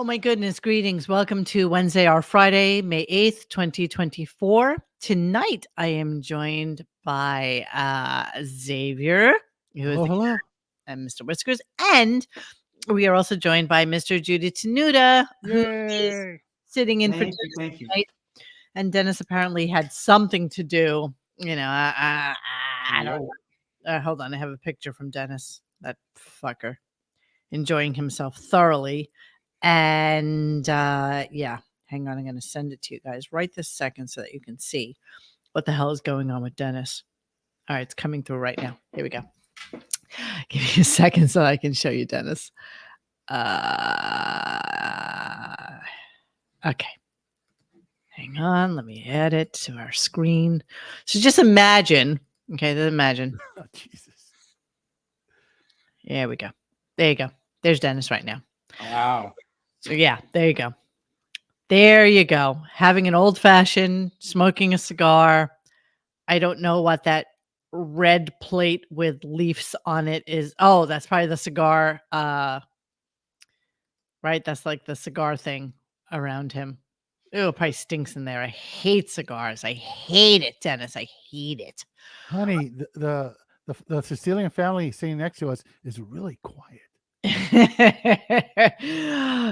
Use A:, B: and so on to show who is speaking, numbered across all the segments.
A: Oh my goodness, greetings. Welcome to Wednesday or Friday, May 8th, 2024. Tonight I am joined by Xavier, who is
B: Hello.
A: and Mr. Whiskers, and we are also joined by Mr. Judy Tenuta, who is
B: Yay.
A: sitting in for
C: Thank you,
A: Dennis
C: thank you.
A: tonight. And Dennis apparently had something to do. I don't know. Hold on, I have a picture from Dennis. That fucker enjoying himself thoroughly. And yeah, hang on. I'm going to send it to you guys right this second so that you can see what the hell is going on with Dennis. All right, it's coming through right now. Here we go. Give me a second so I can show you Dennis. Okay. Hang on. Let me add it to our screen. So just imagine. Okay, imagine.
B: Oh, Jesus.
A: There we go. There you go. There's Dennis right now.
C: Wow.
A: So yeah, there you go. There you go. Having an old fashioned, smoking a cigar. I don't know what that red plate with leaves on it is. Oh, that's probably the cigar. Right? That's like the cigar thing around him. Ew, it probably stinks in there. I hate cigars. I hate it, Dennis. I hate it.
B: Honey, the Sicilian family sitting next to us is really quiet.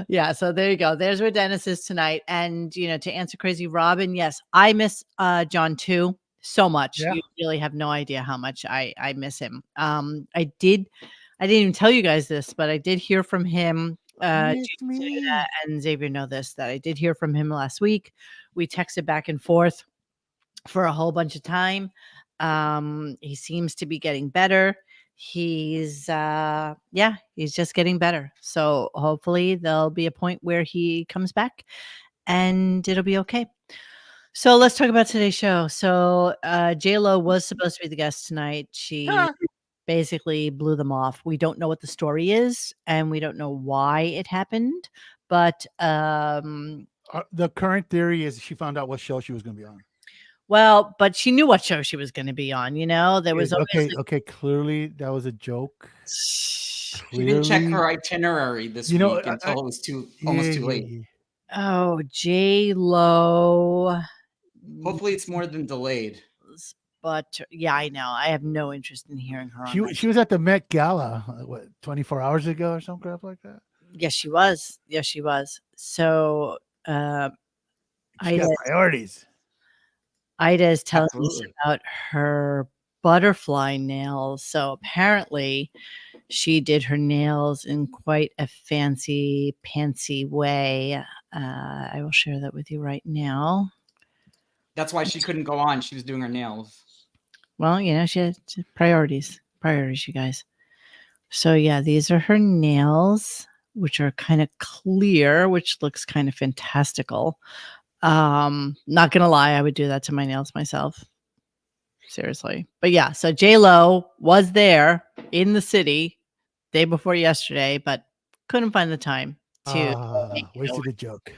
A: Yeah, so there you go. There's where Dennis is tonight. And to answer Crazy Robin, yes, I miss John too so much.
B: Yeah.
A: You really have no idea how much I miss him. I didn't even tell you guys this, but I did hear from him.
B: Miss
A: Judy
B: me.
A: and Xavier know this, that I did hear from him last week. We texted back and forth for a whole bunch of time. He seems to be getting better. He's just getting better. So hopefully there'll be a point where he comes back and it'll be okay. So let's talk about today's show. So J-Lo was supposed to be the guest tonight. She basically blew them off. We don't know what the story is and we don't know why it happened, but
B: The current theory is she found out what show she was going to be on.
A: well, but she knew what show she was going to be on. There was
B: Okay. Clearly, that was a joke.
C: She didn't check her itinerary this week until it was almost too late.
A: Oh, J-Lo.
C: Hopefully, it's more than delayed.
A: But yeah, I know. I have no interest in hearing her.
B: She was at the Met Gala, 24 hours ago or some crap like that?
A: Yes, she was. Yes, she was. So,
B: She got priorities.
A: Ida is telling us about her butterfly nails. So apparently, she did her nails in quite a fancy pantsy way. I will share that with you right now.
C: That's why she couldn't go on. She was doing her nails.
A: Well, she had priorities, you guys. So yeah, these are her nails, which are kind of clear, which looks kind of fantastical. Not gonna lie, I would do that to my nails myself. Seriously. But yeah, so J-Lo was there in the city day before yesterday, but couldn't find the time to
B: wasted a joke.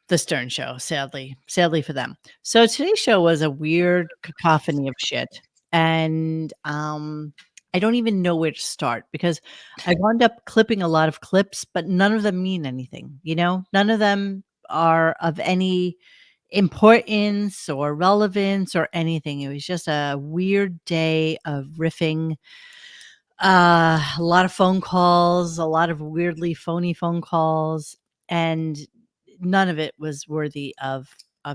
A: The Stern Show, sadly for them. So today's show was a weird cacophony of shit. And I don't even know where to start because I wound up clipping a lot of clips, but none of them mean anything. None of them are of any importance or relevance or anything. It was just a weird day of riffing. A lot of phone calls, a lot of weirdly phony phone calls, and none of it was worthy of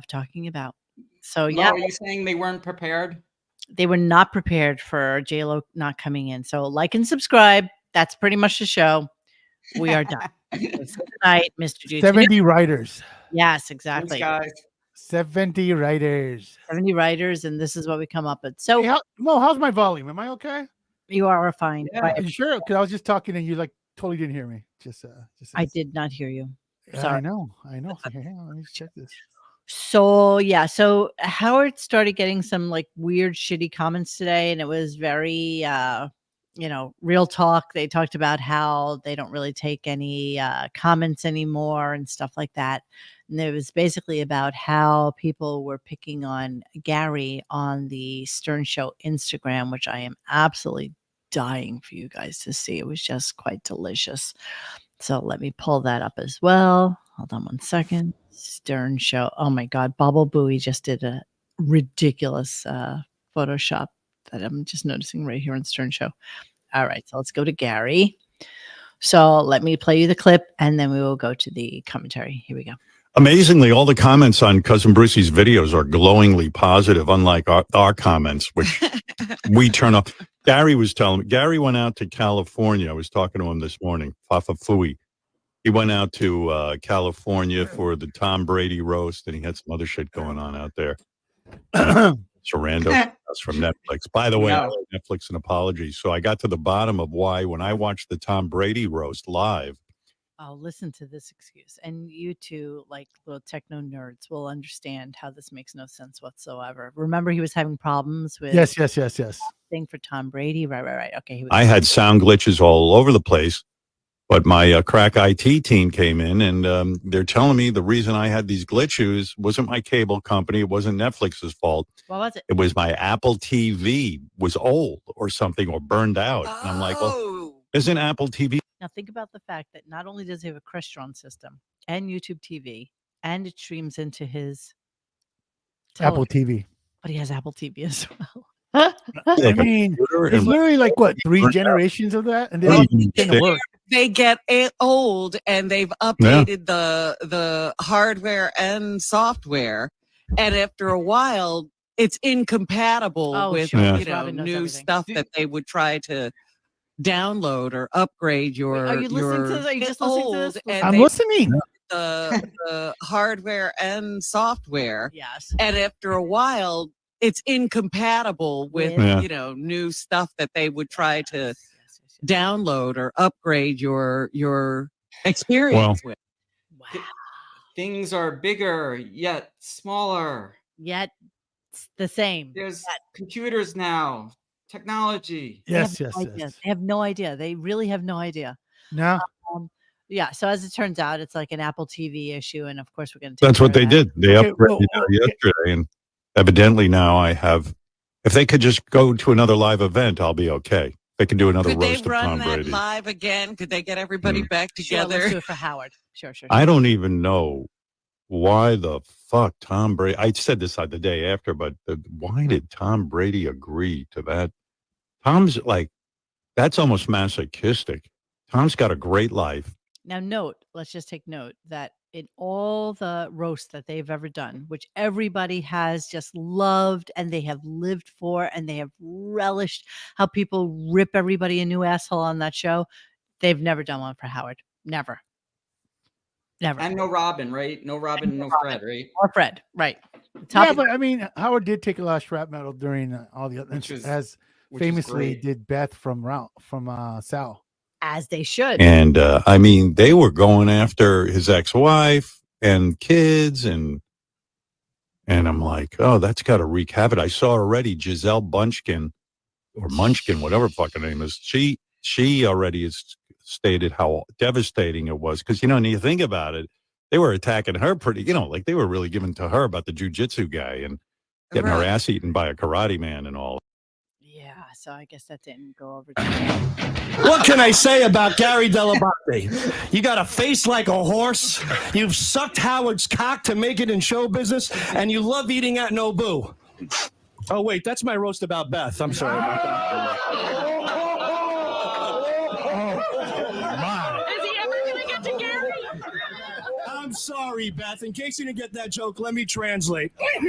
A: talking about. So yeah,
C: are you saying they weren't prepared?
A: They were not prepared for J-Lo not coming in. So like and subscribe. That's pretty much the show. We are done. Tonight, Mr. Jude.
B: 70 writers.
A: Yes, exactly.
C: Thanks, guys.
B: 70 writers.
A: 70 writers, and this is what we come up with. So,
B: hey, Mo, how's my volume? Am I okay?
A: You are fine.
C: Yeah.
B: Are you sure? Because I was just talking and you totally didn't hear me.
A: I did not hear you. Sorry.
B: I know. Hang on, let me check this.
A: So yeah, so Howard started getting some like weird, shitty comments today, and it was very, real talk. They talked about how they don't really take any comments anymore and stuff like that. And it was basically about how people were picking on Gary on the Stern Show Instagram, which I am absolutely dying for you guys to see. It was just quite delicious. So let me pull that up as well. Hold on one second. Stern Show. Oh my God. Bobble Booey just did a ridiculous Photoshop that I'm just noticing right here on Stern Show. All right. So let's go to Gary. So let me play you the clip and then we will go to the commentary. Here we go.
D: Amazingly, all the comments on Cousin Brucey's videos are glowingly positive, unlike our comments, which we turn off. Gary was telling me, Gary went out to California. I was talking to him this morning, Fafa Fui. He went out to California for the Tom Brady roast, and he had some other shit going on out there. Sorrento, that's from Netflix. By the way, I owe Netflix an apology. So I got to the bottom of why, when I watched the Tom Brady roast live.
A: Oh, listen to this excuse. And you two, like little techno nerds, will understand how this makes no sense whatsoever. Remember, he was having problems with
B: yes.
A: thing for Tom Brady. Right. Okay.
D: I had sound glitches all over the place. But my crack IT team came in, and they're telling me the reason I had these glitches wasn't my cable company. It wasn't Netflix's fault.
A: What was it?
D: It was my Apple TV was old or something or burned out. Oh. And I'm like, well, isn't Apple TV?
A: Now think about the fact that not only does he have a Crestron system and YouTube TV, and it streams into his
B: Apple TV,
A: but he has Apple TV as well.
B: I mean, it's literally like what, 3 generations of that, and
E: they get old, and they've updated the hardware and software, and after a while, it's incompatible with new stuff that they would try to download or upgrade your.
A: Wait, are you listening to this? Are you just listening to this?
B: I'm listening.
E: The hardware and software,
A: yes,
E: and after a while, it's incompatible with new stuff that they would try to download or upgrade your experience with.
C: Wow. Things are bigger yet smaller.
A: Yet the same.
C: There's computers now. Technology.
B: Yes.
A: They have no idea. They really have no idea.
B: No.
A: Yeah. So as it turns out, it's like an Apple TV issue, and of course we're going to.
D: That's what they did. They upgraded yesterday, and evidently now I have. If they could just go to another live event, I'll be okay. They can do another roast of Tom Brady.
E: Could they run that live again? Could they get everybody back together?
A: Sure, let's do it for Howard. Sure.
D: I don't even know why the fuck Tom Brady. I said this the day after, but why did Tom Brady agree to that? Tom's like, that's almost masochistic. Tom's got a great life.
A: Now, let's just take note that in all the roasts that they've ever done, which everybody has just loved and they have lived for, and they have relished how people rip everybody a new asshole on that show, they've never done one for Howard. Never.
C: And no Robin, right? No Robin, no Fred, right?
A: Or Fred, right.
B: Yeah, but I mean, Howard did take a lot of shrapnel during all the other, as famously did Beth from Sal.
A: As they should.
D: And I mean, they were going after his ex-wife and kids, and I'm like, oh, that's got to wreak havoc. I saw already Giselle Bunchkin or Munchkin, whatever fucking name is. She already has stated how devastating it was, because when you think about it, they were attacking her pretty, like they were really giving to her about the jujitsu guy and getting her ass eaten by a karate man and all.
A: Yeah, so I guess that didn't go over.
F: What can I say about Gary Dell'Abate? You got a face like a horse. You've sucked Howard's cock to make it in show business, and you love eating at Nobu. Oh, wait, that's my roast about Beth. I'm sorry about that.
G: Is he ever going to get to Gary?
F: I'm sorry, Beth. In case you didn't get that joke, let me translate.
B: Classic.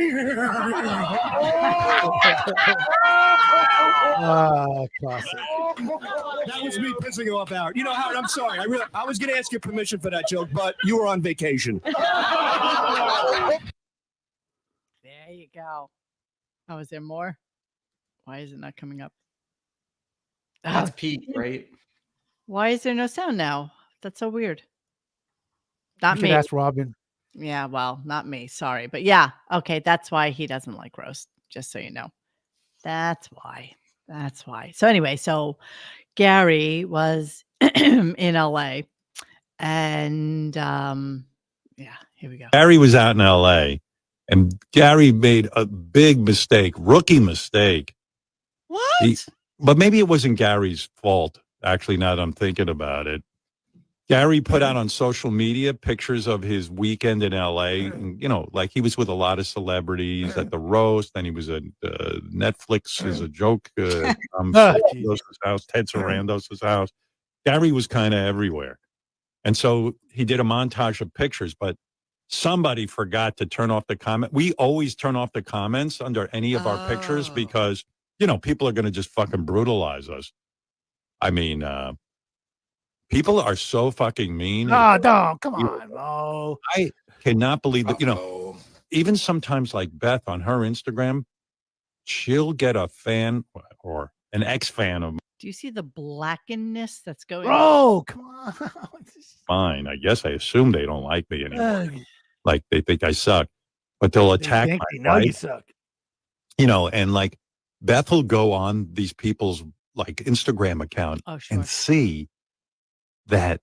F: That was me pissing you off, Howard. Howard, I'm sorry. I was going to ask your permission for that joke, but you were on vacation.
A: There you go. Oh, is there more? Why is it not coming up?
C: That's Pete, right?
A: Why is there no sound now? That's so weird. Not me.
B: Ask Robin.
A: Yeah, well, not me. Sorry. But yeah, okay. That's why he doesn't like roast, just so you know. That's why. So anyway, Gary was in LA, and here we go.
D: Gary was out in LA, and Gary made a big mistake, rookie mistake.
E: What?
D: But maybe it wasn't Gary's fault, actually, now that I'm thinking about it. Gary put out on social media pictures of his weekend in LA. And, like he was with a lot of celebrities at the roast. Then he was at Netflix as a joke. Sarandos' house, Ted Sarandos' house. Gary was kind of everywhere. And so he did a montage of pictures, but somebody forgot to turn off the comment. We always turn off the comments under any of our pictures because, people are going to just fucking brutalize us. I mean, people are so fucking mean.
B: No, come on, Mo.
D: I cannot believe that, even sometimes like Beth on her Instagram, she'll get a fan or an ex-fan of.
A: Do you see the blackenness that's going on?
B: Bro, come on.
D: Fine. I guess I assume they don't like me anymore. Like they think I suck. But they'll attack my
B: know
D: wife.
B: you suck.
D: And like Beth will go on these people's like Instagram account and see that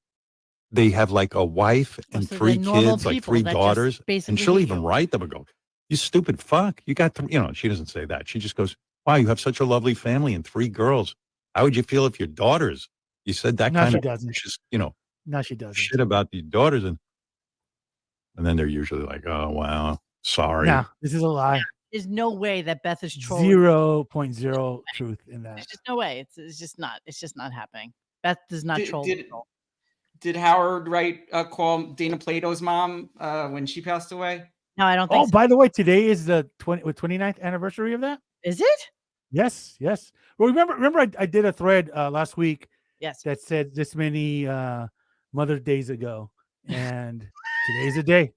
D: they have like a wife and 3 kids, like 3 daughters, and she'll even write them and go, "You stupid fuck, you got she doesn't say that. She just goes, "Wow, you have such a lovely family and 3 girls. How would you feel if your daughters, you said that kind of just,
B: No, she doesn't.
D: shit about the daughters?" And then they're usually like, "Oh, wow, sorry."
B: No, this is a lie.
A: There's no way that Beth is trolling.
B: 0.0 truth in that.
A: There's just no way. It's just not happening. Beth does not troll.
C: Did Howard call Dana Plato's mom when she passed away?
A: No, I don't think so.
B: By the way, today is the 29th anniversary of that.
A: Is it?
B: Yes. Well, remember I did a thread last week.
A: Yes.
B: That said this many Mother's Days ago, and today's the day.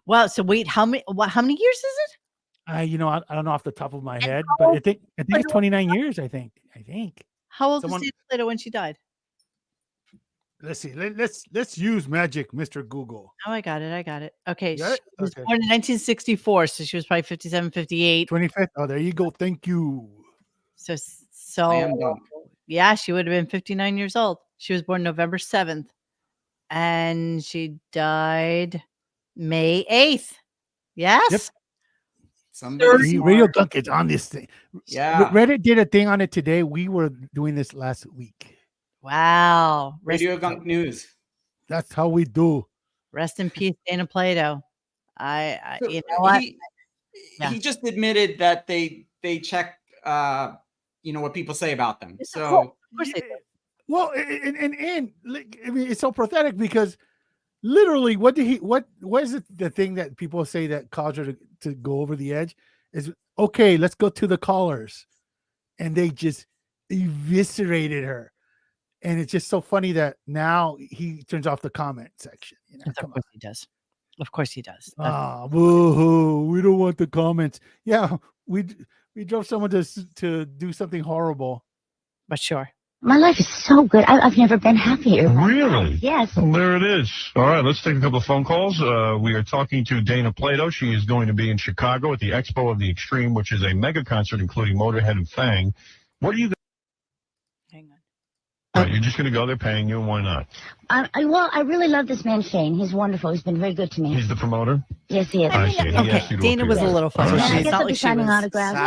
A: Wow. So wait, how many years is it?
B: I don't know off the top of my head, but I think it's 29 years. I think.
A: How old was Dana Plato when she died?
B: Let's see. Let's use magic, Mr. Google.
A: Oh, I got it. Okay. She
B: was
A: born in 1964, so she was probably 57, 58.
B: 25th. Oh, there you go. Thank you.
A: So yeah, she would have been 59 years old. She was born November 7th, and she died May 8th. Yes.
B: Yep.
C: Somebody
B: RadioGunk is on this thing.
C: Yeah.
B: Reddit did a thing on it today. We were doing this last week.
A: Wow.
C: RadioGunk News.
B: That's how we do.
A: Rest in peace, Dana Plato. You know
C: what?
A: Yeah.
C: He just admitted that they check what people say about them. So
A: of course they do.
B: Well, and like, I mean, it's so pathetic because literally, what is it? The thing that people say that caused her to go over the edge is, okay, let's go to the callers, and they just eviscerated her, and it's just so funny that now he turns off the comment section.
A: Of course he does. Of course he does.
B: Boo-hoo, we don't want the comments. Yeah, we drove someone to do something horrible.
A: But sure.
H: My life is so good. I've never been happier.
I: Really?
H: Yes.
I: Well, there it is. All right, let's take a couple of phone calls. We are talking to Dana Plato. She is going to be in Chicago at the Expo of the Extreme, which is a mega concert including Motorhead and Fang. What are you?
A: Hang on.
I: Right, you're just going to go there paying you, and why not?
H: I really love this man, Shane. He's wonderful. He's been very good to me.
I: He's the promoter?
H: Yes, he is.
I: I see. He asked you to
A: Dana was a little funny.
H: I
A: It's
H: guess
A: not
H: I'll be
A: like she
H: signing
A: was
H: autographs.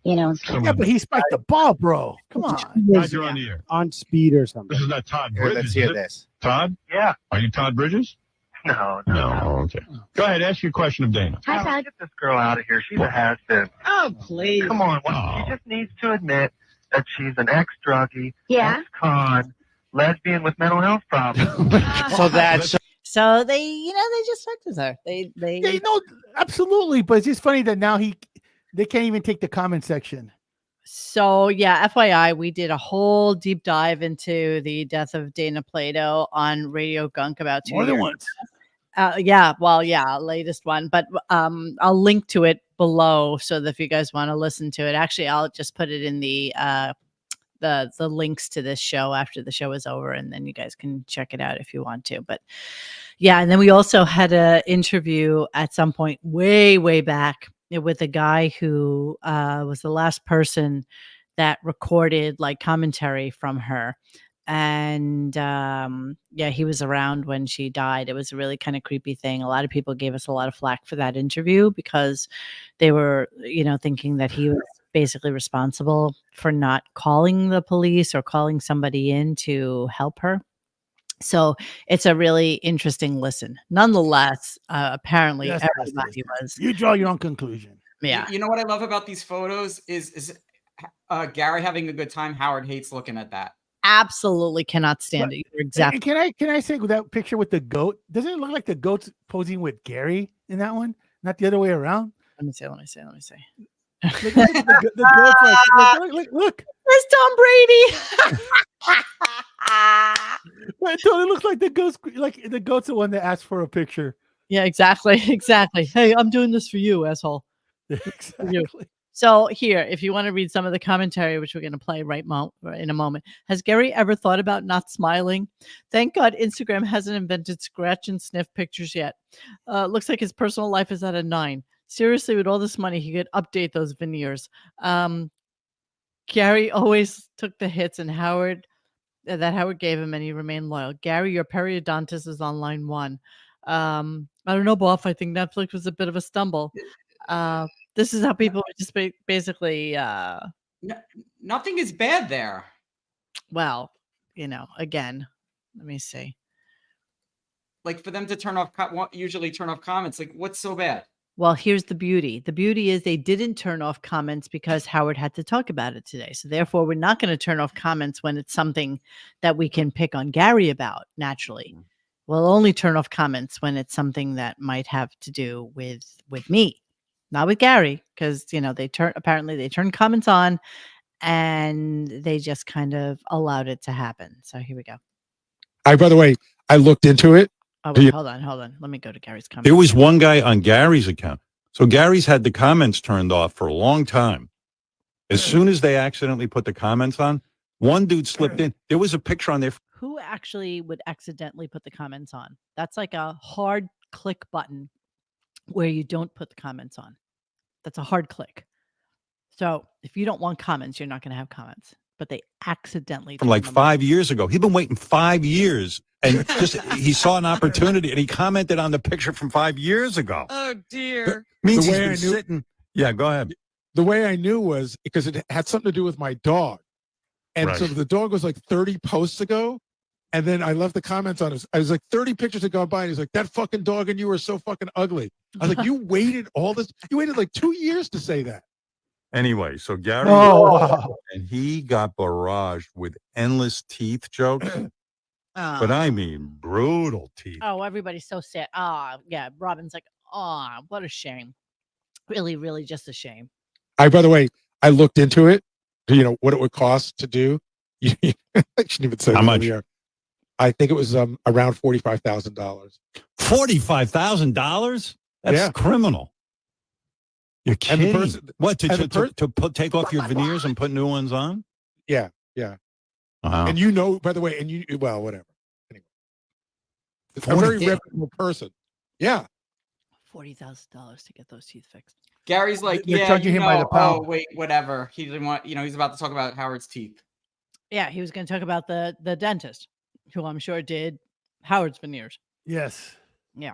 B: But he spiked the ball, bro. Come on.
I: Todd, you're on the air.
J: On speed or something.
I: This is not Todd Bridges.
J: Let's hear
I: is it?
J: this.
I: Todd?
J: Yeah.
I: Are you Todd Bridges?
J: No.
I: Oh, okay. Go ahead, ask your question of Dana.
H: Hi, Todd.
J: Get this girl out of here. She's a has-been.
E: Oh, please.
J: Come on. She just needs to admit that she's an ex-druggie, ex-con, lesbian with mental health problems.
A: So they just fucked with her. They
B: know absolutely, but it's just funny that now they can't even take the comment section.
A: So yeah, FYI, we did a whole deep dive into the death of Dana Plato on RadioGunk about 2 years.
B: More than once.
A: Latest one. But I'll link to it below so that if you guys want to listen to it. Actually, I'll just put it in the links to this show after the show is over, and then you guys can check it out if you want to. But yeah, and then we also had an interview at some point way back with a guy who was the last person that recorded like commentary from her. And he was around when she died. It was a really kind of creepy thing. A lot of people gave us a lot of flack for that interview because they were, thinking that he was basically responsible for not calling the police or calling somebody in to help her. So it's a really interesting listen. Nonetheless, apparently everybody was.
B: You draw your own conclusion.
A: Yeah.
C: You know what I love about these photos is Gary having a good time. Howard hates looking at that.
A: Absolutely cannot stand it. You're exactly.
B: Can I say with that picture with the goat? Doesn't it look like the goat's posing with Gary in that one, not the other way around?
A: Let me see.
B: Look, the goat's like, look.
A: It's Tom Brady.
B: It totally looks like the goat's the one that asked for a picture.
A: Yeah, exactly. Hey, I'm doing this for you, asshole.
B: Exactly.
A: So here, if you want to read some of the commentary, which we're going to play in a moment, has Gary ever thought about not smiling? Thank God Instagram hasn't invented scratch and sniff pictures yet. Looks like his personal life is at a 9. Seriously, with all this money, he could update those veneers. Gary always took the hits, and Howard gave him, and he remained loyal. Gary, your periodontist is on line 1. I don't know, Boff. I think Netflix was a bit of a stumble. This is how people just basically.
C: Nothing is bad there.
A: Well, again, let me see.
C: Like for them to usually turn off comments. Like, what's so bad?
A: Well, here's the beauty. The beauty is they didn't turn off comments because Howard had to talk about it today. So therefore, we're not going to turn off comments when it's something that we can pick on Gary about naturally. We'll only turn off comments when it's something that might have to do with me, not with Gary, because apparently they turned comments on and they just kind of allowed it to happen. So here we go.
K: By the way, I looked into it.
A: Oh, wait, hold on. Let me go to Gary's comment.
D: There was one guy on Gary's account. So Gary's had the comments turned off for a long time. As soon as they accidentally put the comments on, one dude slipped in. There was a picture on there.
A: Who actually would accidentally put the comments on? That's like a hard click button where you don't put the comments on. That's a hard click. So if you don't want comments, you're not going to have comments. But they accidentally
D: From like 5 years ago. He'd been waiting 5 years. And he saw an opportunity and he commented on the picture from 5 years ago.
E: Oh, dear.
D: Means he's been sitting. Yeah, go ahead.
K: The way I knew was because it had something to do with my dog. And so the dog was like 30 posts ago. And then I left the comments on it. I was like 30 pictures had gone by. And he's like, that fucking dog and you are so fucking ugly. I was like, you waited all this. You waited like 2 years to say that.
D: Anyway, so Gary, and he got barraged with endless teeth jokes. But I mean, brutal teeth.
A: Oh, everybody's so sad. Yeah. Robin's like, what a shame. Really, really just a shame.
K: By the way, I looked into it. What it would cost to do. I shouldn't even say
D: how much.
K: I think it was around $45,000.
D: $45,000? That's criminal. You're kidding. To take off your veneers and put new ones on?
K: Yeah.
D: Wow.
K: And by the way, whatever. Anyway, it's a very reputable person. Yeah.
A: $40,000 to get those teeth fixed.
C: Gary's like,
B: They're charging him by the pound.
C: Oh, wait, whatever. He didn't want, he's about to talk about Howard's teeth.
A: Yeah, he was going to talk about the dentist, who I'm sure did Howard's veneers.
B: Yes.
A: Yeah.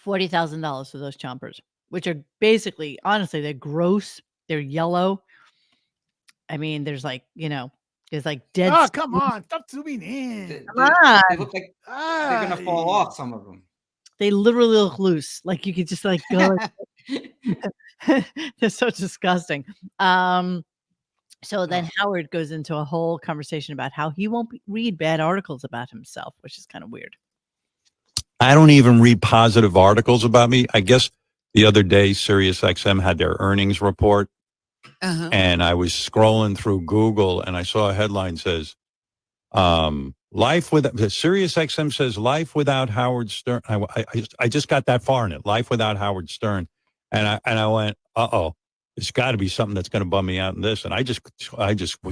A: $40,000 for those chompers, which are basically, honestly, they're gross. They're yellow. I mean, there's like dead.
B: Oh, come on. Stop zooming in.
A: Come on.
C: They look like they're going to fall off, some of them.
A: They literally look loose. Like you could just like go. They're so disgusting. So then Howard goes into a whole conversation about how he won't read bad articles about himself, which is kind of weird.
D: I don't even read positive articles about me. I guess the other day, SiriusXM had their earnings report. And I was scrolling through Google and I saw a headline says, SiriusXM says life without Howard Stern. I just got that far in it. Life without Howard Stern. And I went, it's got to be something that's going to bum me out in this. And I just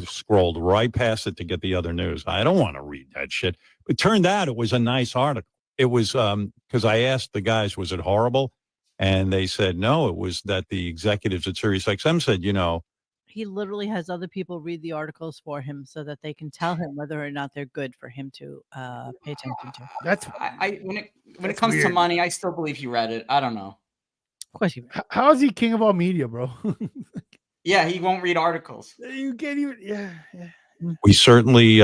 D: scrolled right past it to get the other news. I don't want to read that shit. It turned out it was a nice article. It was because I asked the guys, was it horrible? And they said, no, it was that the executives at SiriusXM said,
A: he literally has other people read the articles for him so that they can tell him whether or not they're good for him to pay attention to.
B: That's
C: when it comes to money, I still believe he read it. I don't know.
A: Of course he read it.
B: How is he king of all media, bro?
C: Yeah, he won't read articles.
B: You can't even. Yeah.
D: We certainly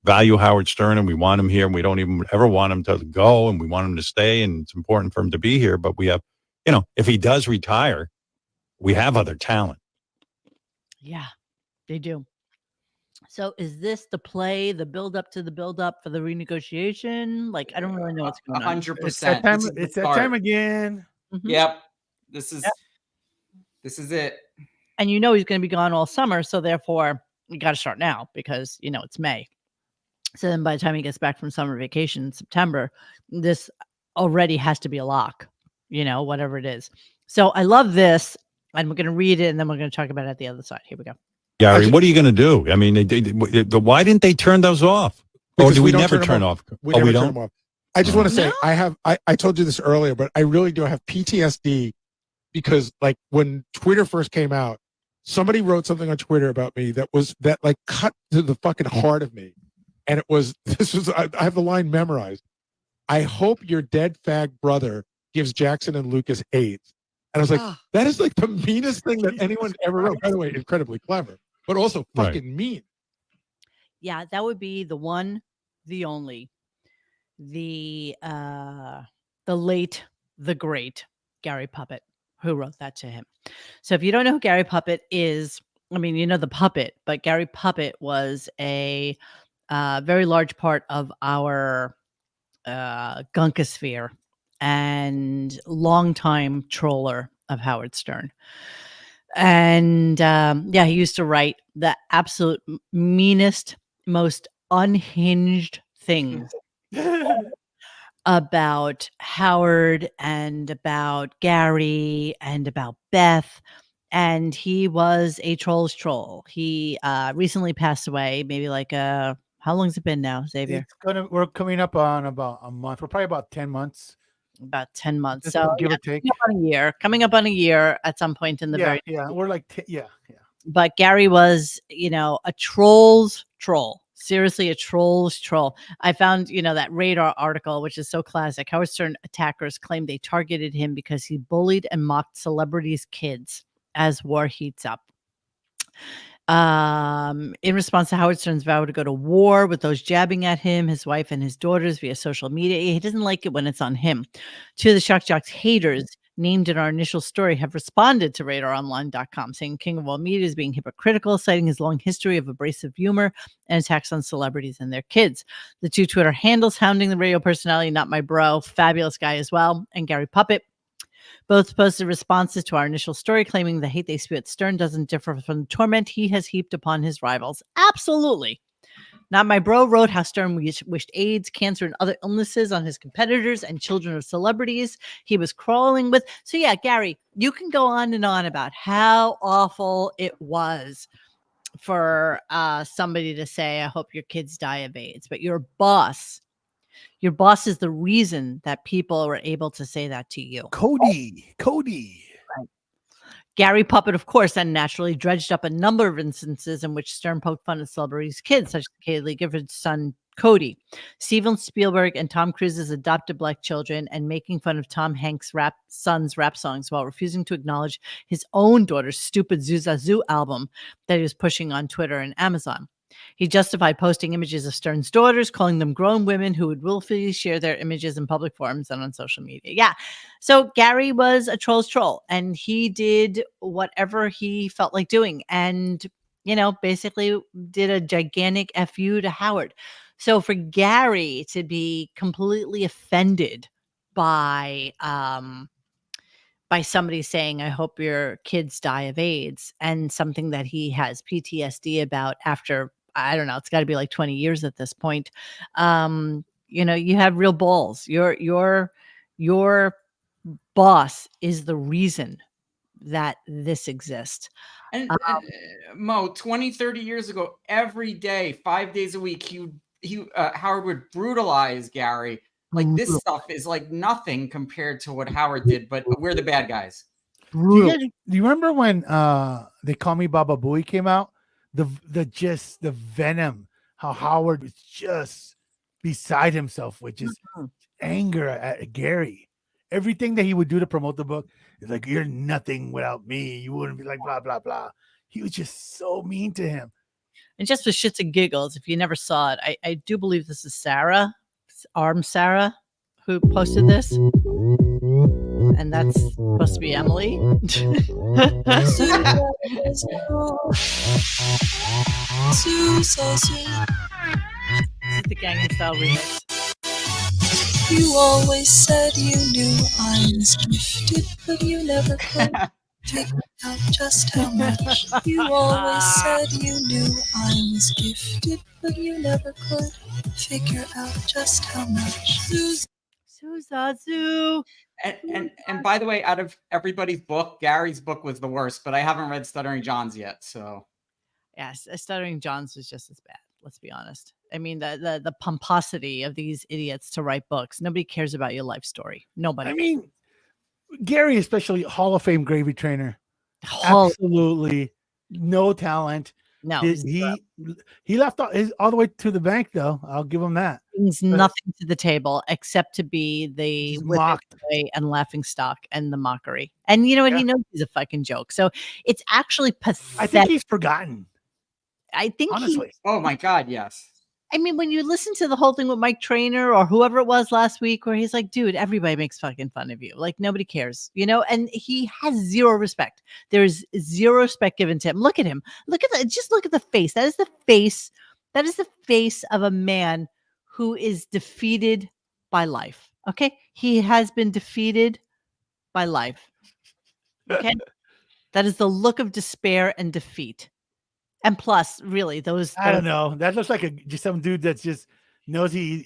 D: value Howard Stern, and we want him here, and we don't even ever want him to go, and we want him to stay, and it's important for him to be here. But we have, if he does retire, we have other talent.
A: Yeah, they do. So is this the play, the build up to the build up for the renegotiation? Like, I don't really know what's going on.
C: 100%.
B: It's that time again.
A: Mm-hmm.
C: Yep. This is it.
A: And he's going to be gone all summer, so therefore you got to start now because it's May. So then by the time he gets back from summer vacation in September, this already has to be a lock, whatever it is. So I love this, and we're going to read it, and then we're going to talk about it at the other side. Here we go.
D: Gary, what are you going to do? I mean, why didn't they turn those off? Or do we never turn off?
K: We never turn them off. I just want to say, I told you this earlier, but I really do have PTSD because like when Twitter first came out, somebody wrote something on Twitter about me that cut to the fucking heart of me. And I have the line memorized. I hope your dead fag brother gives Jackson and Lucas AIDS. And I was like, that is like the meanest thing that anyone ever wrote. By the way, incredibly clever, but also fucking mean.
A: Yeah, that would be the one, the only, the late, the great Gary Puppet, who wrote that to him. So if you don't know who Gary Puppet is, I mean, you know the puppet, but Gary Puppet was a very large part of our gunkosphere and longtime troller of Howard Stern. And he used to write the absolute meanest, most unhinged things about Howard and about Gary and about Beth. And he was a troll's troll. He recently passed away, maybe like how long's it been now, Xavier?
B: We're coming up on about a month. We're probably about 10 months.
A: About 10 months.
B: Just
A: So
B: give or take.
A: Coming up on a year at some point in the very.
B: Yeah. We're like, yeah.
A: But Gary was, a troll's troll. Seriously, a troll's troll. I found, that Radar article, which is so classic. Howard Stern attackers claimed they targeted him because he bullied and mocked celebrities' kids as war heats up. In response to Howard Stern's vow to go to war with those jabbing at him, his wife and his daughters via social media, he doesn't like it when it's on him. Two of the Shock Jocks haters named in our initial story have responded to RadarOnline.com, saying King of All Media is being hypocritical, citing his long history of abrasive humor and attacks on celebrities and their kids. The two Twitter handles hounding the radio personality, Not My Bro, fabulous guy as well, and Gary Puppet. Both posted responses to our initial story, claiming the hate they spew at Stern doesn't differ from the torment he has heaped upon his rivals. Absolutely. Not My Bro wrote how Stern wished AIDS, cancer, and other illnesses on his competitors and children of celebrities he was crawling with. So yeah, Gary, you can go on and on about how awful it was for somebody to say, I hope your kids die of AIDS. But your boss is the reason that people were able to say that to you.
B: Cody.
A: Right. Gary Puppet, of course, then naturally dredged up a number of instances in which Stern poked fun at celebrities' kids, such as Kaylee Gifford's son, Cody, Steven Spielberg and Tom Cruise's adopted black children, and making fun of Tom Hanks' son's rap songs while refusing to acknowledge his own daughter's stupid Zuzazoo album that he was pushing on Twitter and Amazon. He justified posting images of Stern's daughters, calling them grown women who would willfully share their images in public forums and on social media. Yeah. So Gary was a troll's troll, and he did whatever he felt like doing, and, basically did a gigantic FU to Howard. So for Gary to be completely offended by somebody saying, I hope your kids die of AIDS, and something that he has PTSD about after, I don't know, it's got to be like 20 years at this point. You have real balls. Your boss is the reason that this exists.
C: And Mo, 20, 30 years ago, every day, 5 days a week, Howard would brutalize Gary. Like, this stuff is like nothing compared to what Howard did, but we're the bad guys.
B: Do you remember when They Call Me Baba Booey came out? The venom, how Howard was just beside himself with just anger at Gary. Everything that he would do to promote the book is like, you're nothing without me. You wouldn't be like blah blah blah. he was just so mean to him.
A: And just for shits and giggles, if you never saw it, I do believe this is Sarah, Sarah, who posted this. And that's supposed to be Emily. The Gangnam Style remix.
L: You always said you knew I was gifted, but you never could figure out just how much. You always said you knew I was gifted, but you never could figure out just how much.
A: Suzazu.
C: And by the way, out of everybody's book, Gary's book was the worst, but I haven't read Stuttering John's yet. So
A: yes, Stuttering John's was just as bad. Let's be honest. I mean, the pomposity of these idiots to write books. Nobody cares about your life story. Nobody.
B: I mean, Gary, especially Hall of Fame gravy trainer, absolutely no talent.
A: No,
B: he left all the way to the bank, though. I'll give him that.
A: Brings nothing to the table except to be the
B: mocked
A: and laughing stock and the mockery. And you know what? He knows he's a fucking joke. So it's actually pathetic.
B: I think he's forgotten.
A: I think
B: honestly.
C: Oh my God, yes.
A: I mean, when you listen to the whole thing with Mike Trainer or whoever it was last week, where he's like, dude, everybody makes fucking fun of you. Like, nobody cares, you know? And he has zero respect. There's zero respect given to him. Look at him. Just look at the face. That is the face. That is the face of a man who is defeated by life. Okay. He has been defeated by life. Okay. That is the look of despair and defeat. And plus, really, I
B: don't know. That looks like just some dude that just knows he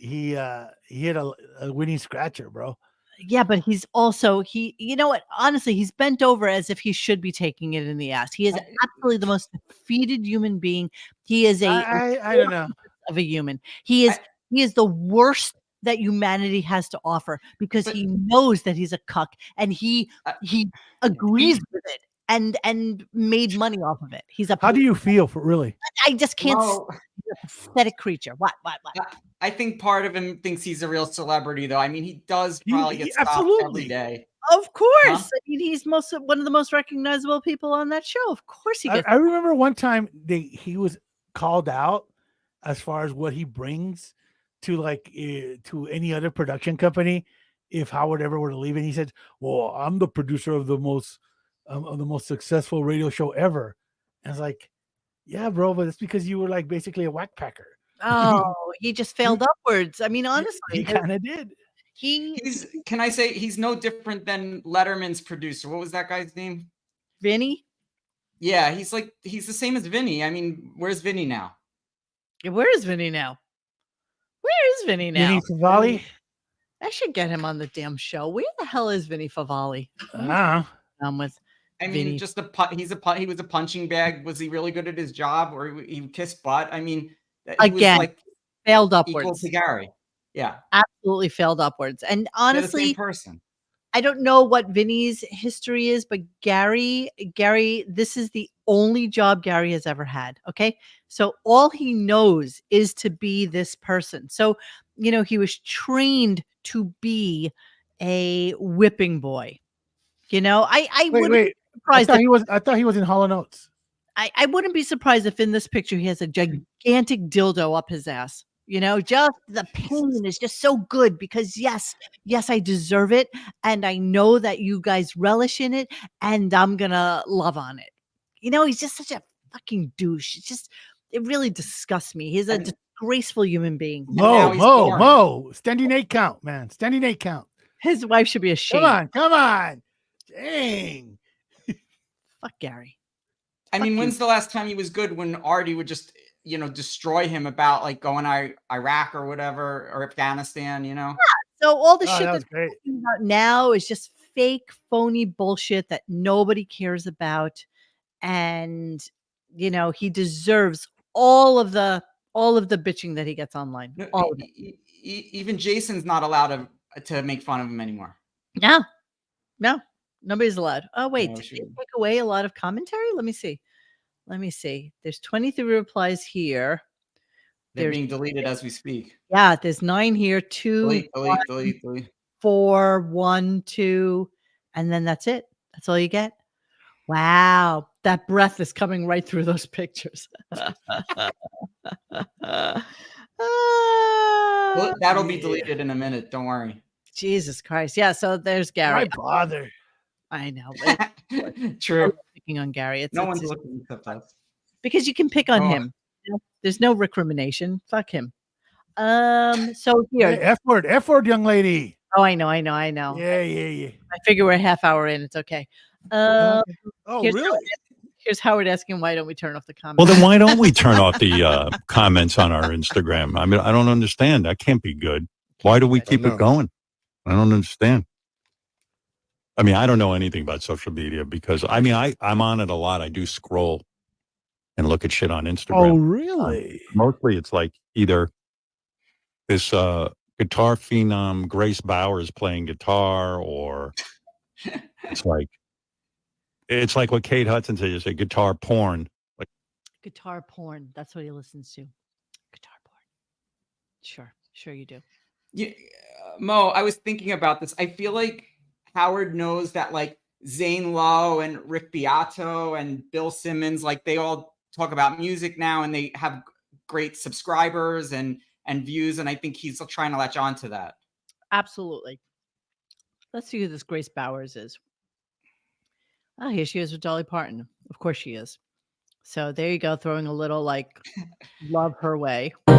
B: hit a winning scratcher, bro.
A: Yeah, but he's also you know what? Honestly, he's bent over as if he should be taking it in the ass. He is absolutely the most defeated human being. He is
B: I don't know
A: of a human. He is the worst that humanity has to offer because he knows that he's a cuck and he agrees with it. And made money off of it.
B: How do you feel for really?
A: I just can't. He's a pathetic creature. What?
C: I think part of him thinks he's a real celebrity, though. I mean, he does probably get stopped every day.
A: Of course. I mean, he's one of the most recognizable people on that show. Of course he gets.
B: I remember one time he was called out as far as what he brings to to any other production company. If Howard ever were to leave, and he said, "Well, I'm the producer of the most successful radio show ever." And I was like, yeah, bro, but it's because you were like basically a whack packer.
A: Oh, he just failed upwards. I mean, honestly,
B: he kind of did.
C: Can I say he's no different than Letterman's producer? What was that guy's name?
A: Vinny?
C: Yeah, he's the same as Vinny. I mean, where's Vinny now?
A: Where is Vinny now?
B: Vinny Favali?
A: I should get him on the damn show. Where the hell is Vinny Favali? With
C: I mean, he was a punching bag. Was he really good at his job, or he kissed butt? I mean, he was
A: failed upwards.
C: Equal to Gary. Yeah,
A: absolutely failed upwards. And honestly,
C: the same person.
A: I don't know what Vinny's history is, but Gary, this is the only job Gary has ever had. Okay, so all he knows is to be this person. So he was trained to be a whipping boy. I
B: wait. I thought he was in Hall & Oates.
A: I wouldn't be surprised if in this picture he has a gigantic dildo up his ass. Just the pain is just so good because yes, I deserve it. And I know that you guys relish in it and I'm going to love on it. He's just such a fucking douche. It really disgusts me. He's a disgraceful human being.
B: Mo, standing 8 count, man. Standing 8 count.
A: His wife should be ashamed.
B: Come on. Dang.
A: Fuck Gary.
C: I mean, when's the last time he was good? When Artie would just, destroy him about like going to Iraq or whatever, or Afghanistan, Yeah.
A: So all the shit that's talking about now is just fake, phony bullshit that nobody cares about. And, he deserves all of the bitching that he gets online.
C: No, even Jason's not allowed to make fun of him anymore.
A: No, nobody's allowed. Oh, wait. Did they take away a lot of commentary? Let me see. There's 23 replies here.
C: They're being deleted as we speak.
A: Yeah, there's 9 here. 2,
C: delete.
A: 4, 1, 2, and then that's it. That's all you get. Wow, that breath is coming right through those pictures.
C: Well, that'll be deleted in a minute. Don't worry.
A: Jesus Christ. Yeah, so there's Gary.
B: Why bother?
A: I know.
C: True.
A: Picking on Gary.
C: No
A: It's
C: one's
A: just,
C: looking except us.
A: because you can pick on
C: Oh.
A: him. You know, there's no recrimination. Fuck him. So here.
B: Hey, F word, young lady.
A: Oh, I know.
B: Yeah.
A: I figure we're a half hour in. It's okay.
B: Oh,
A: here's
B: really?
A: Here's Howard asking, why don't we turn off the comments?
D: Well, then why don't we turn off the comments on our Instagram? I mean, I don't understand. That can't be good. Why do we keep it going? I don't understand. I mean, I don't know anything about social media because, I mean, I'm on it a lot. I do scroll and look at shit on Instagram.
B: Oh, really?
D: Mostly it's like either this guitar phenom Grace Bowers playing guitar, or it's like what Kate Hudson said, you say guitar porn. Like
A: Guitar porn. That's what he listens to. Guitar porn. Sure you do.
C: Yeah, Mo, I was thinking about this. I feel like Howard knows that like Zane Lowe and Rick Beato and Bill Simmons, like they all talk about music now and they have great subscribers and views. And I think he's trying to latch on to that.
A: Absolutely. Let's see who this Grace Bowers is. Oh, here she is with Dolly Parton. Of course she is. So there you go, throwing a little like love her way.
G: This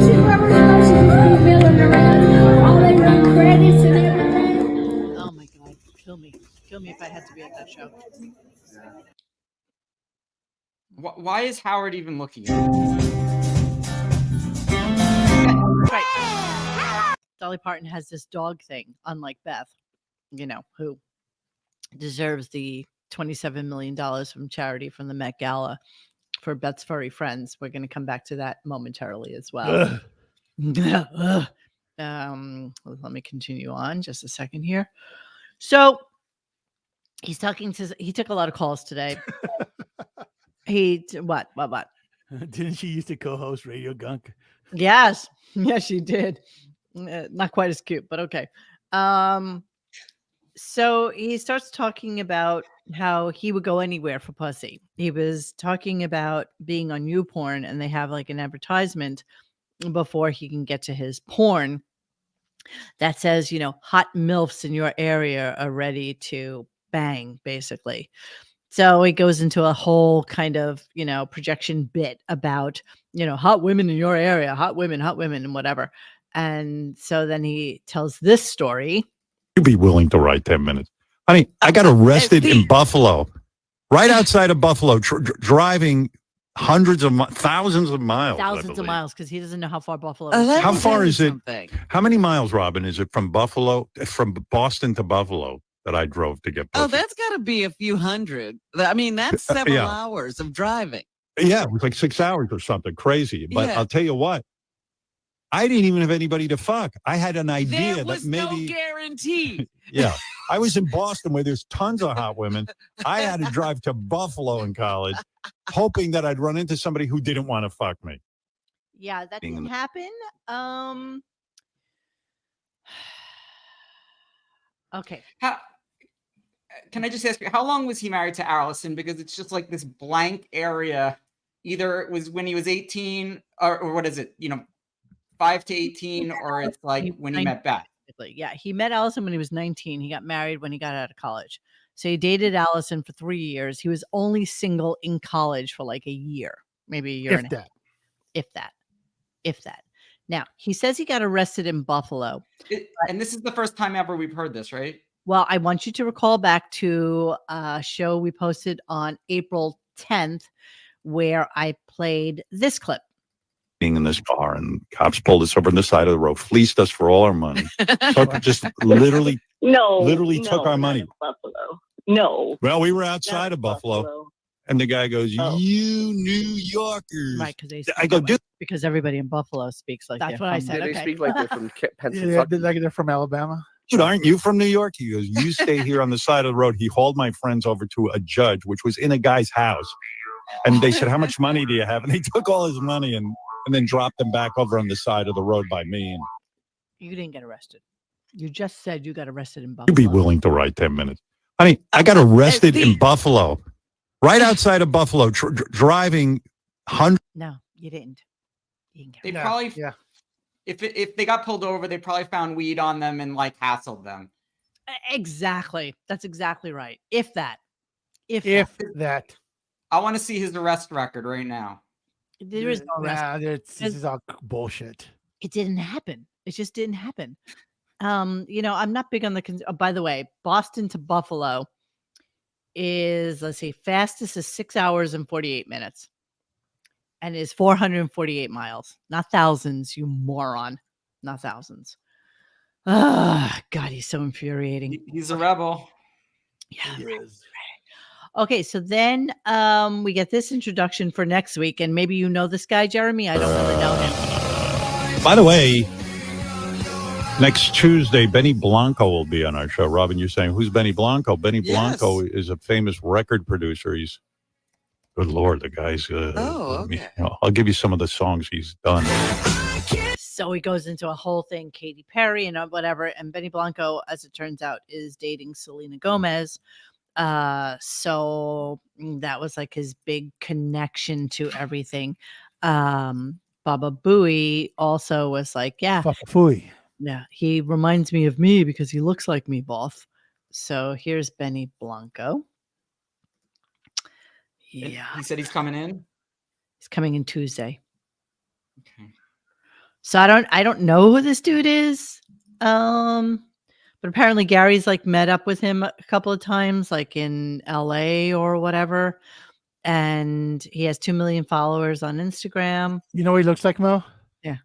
G: is where we're supposed to just be milling around. All they run credits and everything.
A: Oh my God, kill me. Kill me if I had to be at that show.
C: Why is Howard even looking at it?
A: Right. Dolly Parton has this dog thing, unlike Beth, you know, who deserves the $27 million from charity from the Met Gala for Beth's furry friends. We're going to come back to that momentarily as well. Let me continue on just a second here. So he took a lot of calls today. What?
B: Didn't she used to co-host Radio Gunk?
A: Yes, she did. Not quite as cute, but okay. So he starts talking about how he would go anywhere for pussy. He was talking about being on YouPorn, and they have like an advertisement before he can get to his porn that says, you know, hot MILFs in your area are ready to bang, basically. So he goes into a whole kind of, you know, projection bit about, you know, hot women in your area, hot women, and whatever. And so then he tells this story.
D: You'd be willing to write 10 minutes. I mean, I got arrested in Buffalo, right outside of Buffalo, driving thousands of miles.
A: Thousands of miles, because he doesn't know how far Buffalo is.
D: How far is it? How many miles, Robin, is it from Boston to Buffalo that I drove to get pussy?
E: Oh, that's got to be a few hundred. I mean, that's several hours of driving.
D: Yeah, it was like 6 hours or something crazy. But I'll tell you what, I didn't even have anybody to fuck. I had an idea
E: there was
D: that maybe
E: no guarantee.
D: Yeah, I was in Boston where there's tons of hot women. I had to drive to Buffalo in college, hoping that I'd run into somebody who didn't want to fuck me.
A: Yeah, that didn't happen. Okay.
C: Can I just ask you, how long was he married to Allison? Because it's just like this blank area. Either it was when he was 18 or what is it, 5 to 18, or it's like when he met Beth.
A: Yeah, he met Allison when he was 19. He got married when he got out of college. So he dated Allison for 3 years. He was only single in college for like a year, maybe a year and a half. If that. Now, he says he got arrested in Buffalo.
C: And this is the first time ever we've heard this, right?
A: Well, I want you to recall back to a show we posted on April 10th where I played this clip.
D: Being in this car, and cops pulled us over on the side of the road, fleeced us for all our money. So just literally took our money.
M: Buffalo. No.
D: Well, we were outside of Buffalo. And the guy goes, "You New Yorkers."
A: Right, because
D: I go, "Dude."
A: Because everybody in Buffalo speaks like
N: That's
A: what I said.
N: They speak like they're from Pennsylvania.
B: Yeah, like they're from Alabama.
D: Dude, aren't you from New York? He goes, "You stay here on the side of the road." He hauled my friends over to a judge, which was in a guy's house. And they said, "How much money do you have?" And he took all his money and then dropped them back over on the side of the road by me. And
A: you didn't get arrested. You just said you got arrested in Buffalo.
D: You'd be willing to write 10 minutes. I mean, I got arrested in Buffalo, right outside of Buffalo, driving hundreds.
A: No, you didn't.
C: They probably, if they got pulled over, they probably found weed on them and like hassled them.
A: Exactly. That's exactly right. If that.
C: I want to see his arrest record right now.
A: There is no arrest.
B: This is all bullshit.
A: It didn't happen. It just didn't happen. I'm not big on by the way, Boston to Buffalo is, let's see, fastest is 6 hours and 48 minutes and is 448 miles, not thousands, you moron, not thousands. God, he's so infuriating.
C: He's a rebel.
A: Yeah. He is. Okay, so then we get this introduction for next week, and maybe you know this guy, Jeremy. I don't really know him.
D: By the way, next Tuesday, Benny Blanco will be on our show. Robin, you're saying, who's Benny Blanco? Benny Blanco is a famous record producer. He's, good Lord, the guy's... okay. I'll give you some of the songs he's done.
A: So he goes into a whole thing, Katy Perry and whatever, and Benny Blanco, as it turns out, is dating Selena Gomez. So that was like his big connection to everything. Baba Booey also was like, yeah.
B: Baba Booey.
A: Yeah, he reminds me of me because he looks like me, both. So here's Benny Blanco. Yeah.
C: He said he's coming in?
A: He's coming in Tuesday.
C: Okay.
A: So I don't know who this dude is. But apparently Gary's like met up with him a couple of times, like in LA or whatever. And he has 2 million followers on Instagram.
B: You know what he looks like, Mo?
A: Yeah.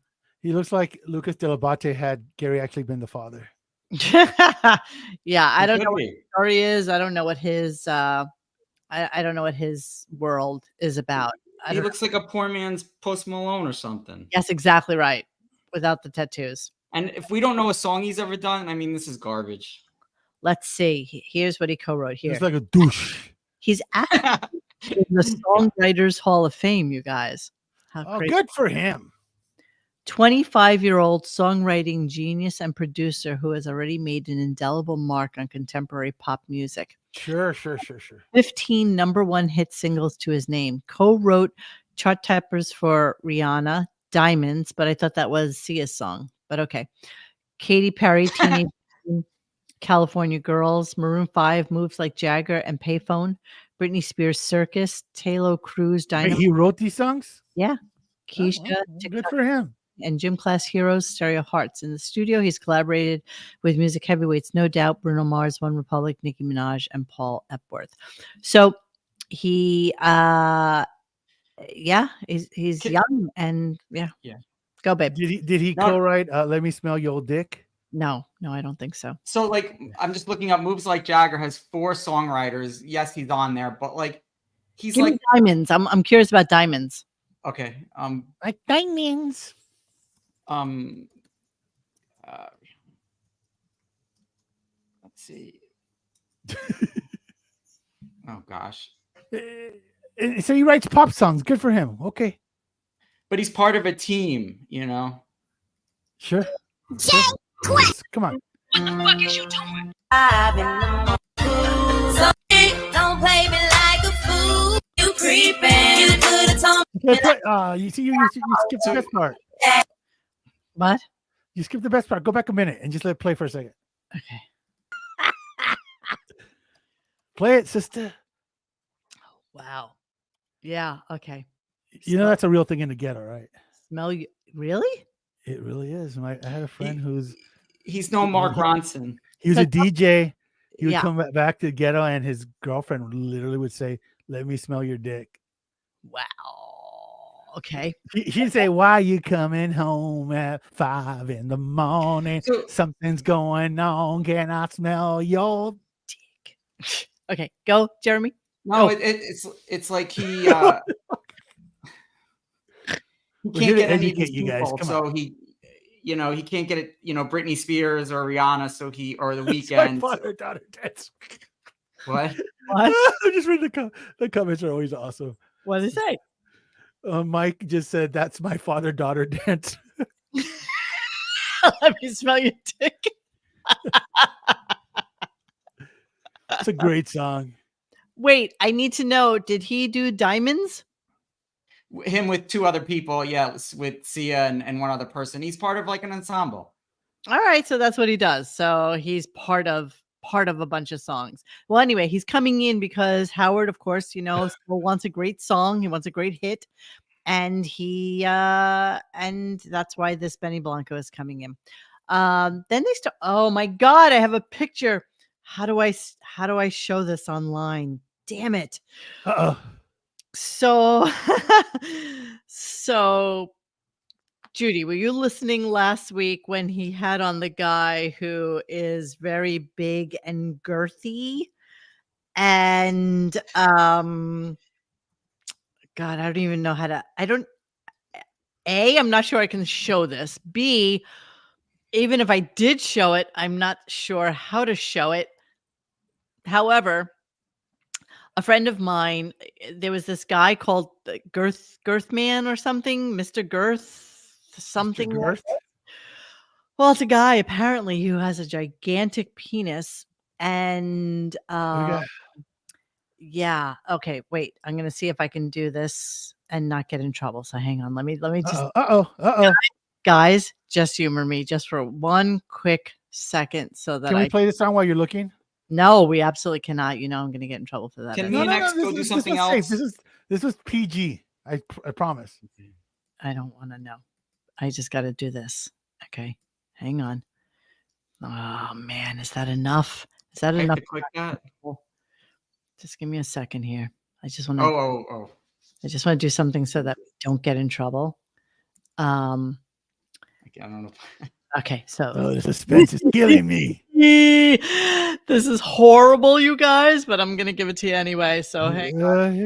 B: He looks like Lucas Delabate had Gary actually been the father.
A: Yeah, I don't know what his story is. I don't know what his I don't know what his world is about.
C: He looks like a poor man's Post Malone or something.
A: Yes, exactly right. Without the tattoos.
C: And if we don't know a song he's ever done, I mean, this is garbage.
A: Let's see. Here's what he co-wrote here.
B: He's like a douche.
A: He's actually in the Songwriters Hall of Fame, you guys. How crazy.
B: Good for him.
A: 25-year-old songwriting genius and producer who has already made an indelible mark on contemporary pop music.
B: Sure.
A: 15 number one hit singles to his name. Co-wrote chart toppers for Rihanna, Diamonds, but I thought that was Sia's song. But okay. Katy Perry, Teenage California Girls, Maroon 5, Moves Like Jagger and Payphone, Britney Spears, Circus, Taylor Cruz, Dynamite.
B: He wrote these songs?
A: Yeah. Keisha,
B: good for him.
A: And Gym Class Heroes, Stereo Hearts. In the studio, he's collaborated with music heavyweights No Doubt, Bruno Mars, One Republic, Nicki Minaj, and Paul Epworth. So he he's young and yeah. Go, babe.
B: Did he co-write Let Me Smell Your Old Dick?
A: No, I don't think so.
C: So like I'm just looking up Moves Like Jagger has 4 songwriters. Yes, he's on there, but like he's
A: Give
C: like
A: me Diamonds. I'm curious about Diamonds.
C: Okay.
B: Like Diamonds.
C: Let's see. Oh gosh.
B: So he writes pop songs. Good for him. Okay.
C: But he's part of a team, you know.
B: Sure. Come on.
G: What the fuck is you doing? Don't play me like a fool. You creeping. You could have told me.
B: You skipped the best part.
A: What?
B: You skipped the best part. Go back a minute and just let it play for a second.
A: Okay.
B: Play it, sister.
A: Wow. Yeah. Okay.
B: You know that's a real thing in the ghetto, right?
A: Smell you? Really?
B: It really is. I had a friend
C: he's no Mark Ronson.
B: He was a DJ. He would
A: Yeah.
B: come back to the ghetto, and his girlfriend literally would say, "Let me smell your dick."
A: Wow. Okay.
B: He'd say, "Why you coming home at 5 a.m? Something's going on. Can I smell your
A: dick?" Okay, go, Jeremy.
C: No,
A: Go.
C: it's like he can't get any of these
B: you guys.
C: people,
B: Come
C: so
B: on.
C: he can't get it, Britney Spears or Rihanna, or The
B: It's
C: Weeknd.
B: my father-daughter dance.
C: What?
A: What?
B: I just read the comments are always awesome.
A: What did it say?
B: Mike just said, "That's my father-daughter dance."
A: Let me smell your dick.
B: It's a great song.
A: Wait, I need to know, did he do Diamonds?
C: Him with two other people, yes, with Sia and one other person. He's part of like an ensemble.
A: All right, so that's what he does. So he's part of a bunch of songs. Well, anyway, he's coming in because Howard, of course, still wants a great song. He wants a great hit. And and that's why this Benny Blanco is coming in. Then they start. Oh my God, I have a picture. How do I show this online? Damn it. So Judy, were you listening last week when he had on the guy who is very big and girthy? And God, I don't even know how to. I'm not sure I can show this. B, even if I did show it, I'm not sure how to show it. However, a friend of mine, there was this guy called Girth Man or something, Mr. Girth, something.
B: Mr. Girth?
A: Well, it's a guy apparently who has a gigantic penis, and yeah. Okay, wait. I'm gonna see if I can do this and not get in trouble. So hang on. Let me just. Guys, just humor me just for one quick second, so that
B: Can we play this song while you're looking?
A: No, we absolutely cannot. I'm going to get in trouble for that.
C: Can me and X go do something else?
B: This was PG. I promise.
A: I don't want to know. I just got to do this. Okay, hang on. Oh man, is that enough? Is that enough?
C: Click that.
A: Just give me a second here. I just want to.
C: Oh.
A: I just want to do something so that we don't get in trouble.
C: I don't know.
A: Okay, so
B: the suspense is killing me.
A: This is horrible, you guys, but I'm gonna give it to you anyway. So hang on. Yeah.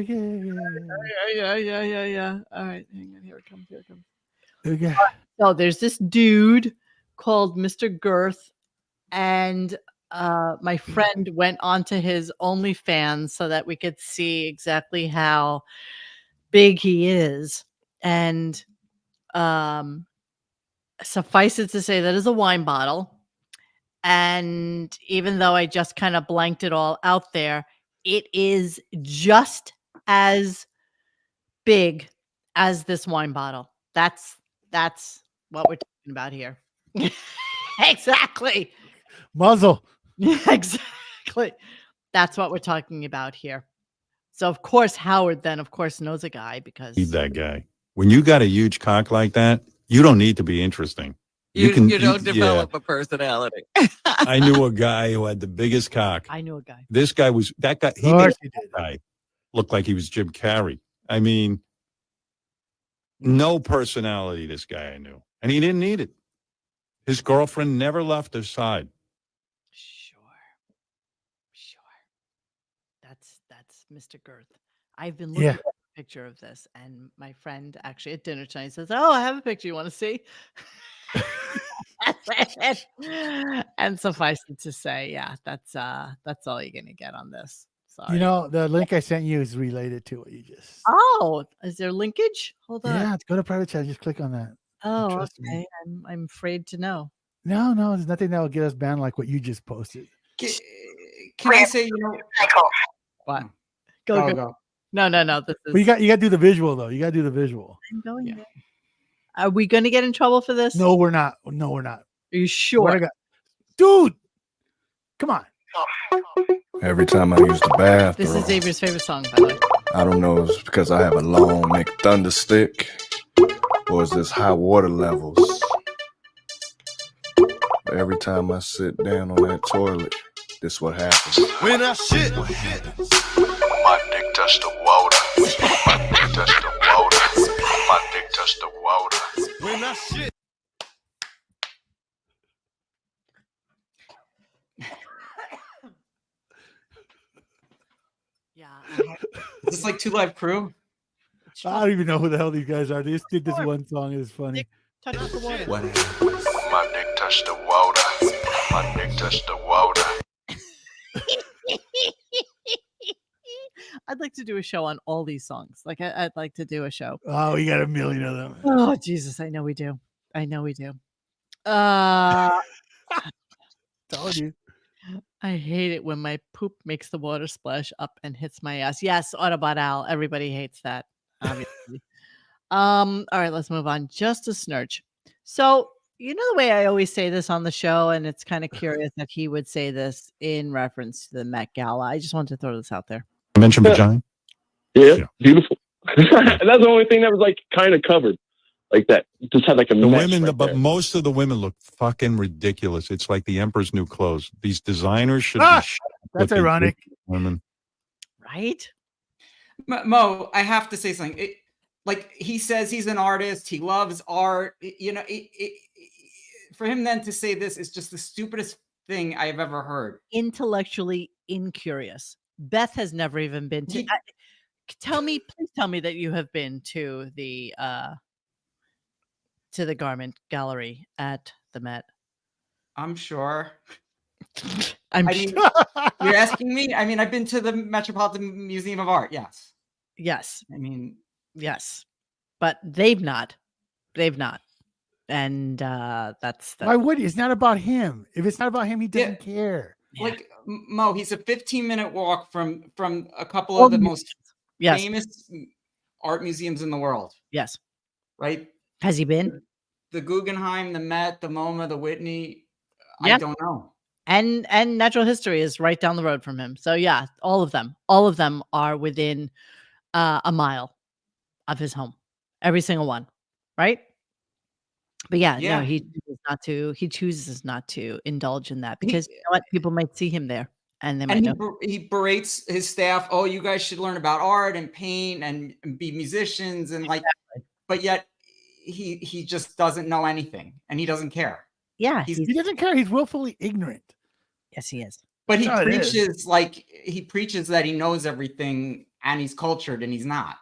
A: All right, hang on. Here it comes.
B: Okay.
A: So there's this dude called Mr. Girth, and my friend went onto his OnlyFans so that we could see exactly how big he is, and suffice it to say that is a wine bottle. And even though I just kind of blanked it all out there, it is just as big as this wine bottle. That's what we're talking about here. Exactly.
B: Muzzle.
A: Exactly. That's what we're talking about here. So of course Howard then knows a guy because
D: that guy. When you got a huge cock like that, you don't need to be interesting.
E: You don't develop a personality.
D: I knew a guy who had the biggest cock.
A: I knew a guy.
D: This guy was that guy. He made that guy look like he was Jim Carrey. I mean, no personality. This guy I knew, and he didn't need it. His girlfriend never left his side.
A: Sure. That's Mr. Girth. I've been looking at a picture of this, and my friend actually at dinner tonight says, "Oh, I have a picture. You want to see?" And suffice it to say, yeah, that's all you're gonna get on this. Sorry.
B: The link I sent you is related to what you just.
A: Oh, is there linkage? Hold on.
B: Yeah, go to private chat. Just click on that.
A: Oh, okay. I'm afraid to know.
B: No, there's nothing that will get us banned like what you just posted.
C: Can I say,
A: what? Go. No. This is.
B: But you got to do the visual though. You got to do the visual.
A: I'm going there. Are we going to get in trouble for this?
B: No, we're not. Are
A: you sure?
B: Dude, come on.
O: Every time I use the bathroom.
A: This is Xavier's favorite song, by the way.
O: I don't know if it's because I have a long McThunder stick or is this high water levels. But every time I sit down on that toilet, this what happens.
P: When I shit,
O: what happens? My dick touched the water. My dick touched the water. My dick touched the water.
P: When I shit.
A: Yeah.
C: Is this like Two Live Crew?
B: I don't even know who the hell these guys are. They just did this one song. It was funny.
A: Touch the water.
O: What happens? My dick touched the water. My dick touched the water.
A: I'd like to do a show on all these songs. Like I'd like to do a show.
B: Oh, we got a million of them.
A: Oh, Jesus. I know we do.
B: Telling you.
A: I hate it when my poop makes the water splash up and hits my ass. Yes, Autobot Al. Everybody hates that, obviously. All right, let's move on. Just a snurch. So, you know the way I always say this on the show, and it's kind of curious that he would say this in reference to the Met Gala. I just wanted to throw this out there.
D: You mentioned vagina?
Q: Yeah, beautiful. That's the only thing that was like kind of covered like that. Just had like a
D: The
Q: mesh
D: women,
Q: right
D: but
Q: there.
D: most of the women look fucking ridiculous. It's like the Emperor's New Clothes. These designers should
B: Ah,
D: be shot
B: that's
D: what they do
B: ironic.
D: to women.
A: Right?
C: Mo, I have to say something. Like he says he's an artist. He loves art. You know, for him then to say this is just the stupidest thing I've ever heard.
A: Intellectually incurious. Beth has never even been to. Please tell me that you have been to the garment gallery at the Met.
C: I'm sure.
A: I
C: mean, you're asking me? I mean, I've been to the Metropolitan Museum of Art. Yes.
A: Yes.
C: I mean,
A: yes, but they've not. And that's
B: Why would he? It's not about him. If it's not about him, he doesn't care.
C: like Mo, he's a 15-minute walk from a couple of the most famous art museums in the world.
A: Yes.
C: Right?
A: Has he been?
C: The Guggenheim, the Met, the MoMA, the Whitney.
A: Yeah.
C: I don't know.
A: And natural history is right down the road from him. So yeah, all of them are within a mile of his home. Every single one. Right? But no, he chooses not to indulge in that because you know what? People might see him there and they might know.
C: He berates his staff. Oh, you guys should learn about art and paint and be musicians and but yet he just doesn't know anything and he doesn't care.
A: Yeah,
B: he doesn't care. He's willfully ignorant.
A: Yes, he is.
C: But he preaches that he knows everything and he's cultured and he's not.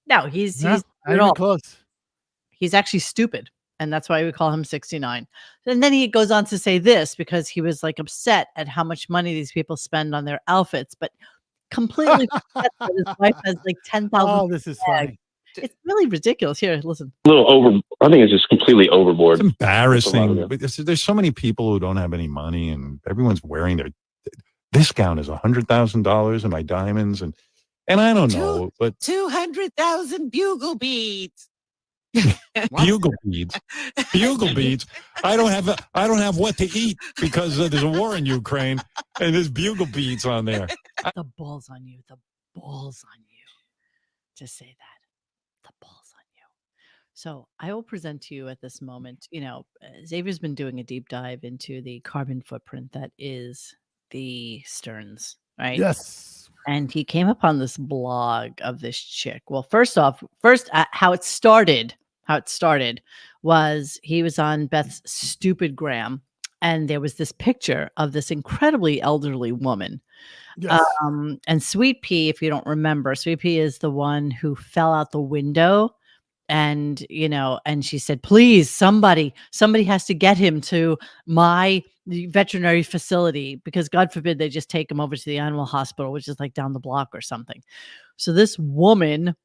A: No, he's
B: not even close.
A: He's actually stupid. And that's why we call him 69. And then he goes on to say this because he was like upset at how much money these people spend on their outfits, but completely forget that his wife has like 10,000.
B: Oh, this is funny.
A: It's really ridiculous. Here, listen.
Q: A little over. I think it's just completely overboard.
D: It's embarrassing. But there's so many people who don't have any money, and everyone's wearing this gown is $100,000 and my diamonds, and I don't know, but
E: 200,000 bugle beads.
D: bugle beads. I don't have what to eat because there's a war in Ukraine, and there's bugle beads on there.
A: The balls on you to say that. The balls on you. So I will present to you at this moment. You know, Xavier's been doing a deep dive into the carbon footprint that is the Stearns, right?
B: Yes.
A: And he came upon this blog of this chick. Well, first how it started was he was on Beth's stupid gram, and there was this picture of this incredibly elderly woman.
B: Yes.
A: And Sweet Pea, if you don't remember, Sweet Pea is the one who fell out the window, and and she said, please, somebody has to get him to my veterinary facility because God forbid they just take him over to the animal hospital, which is like down the block or something. So this woman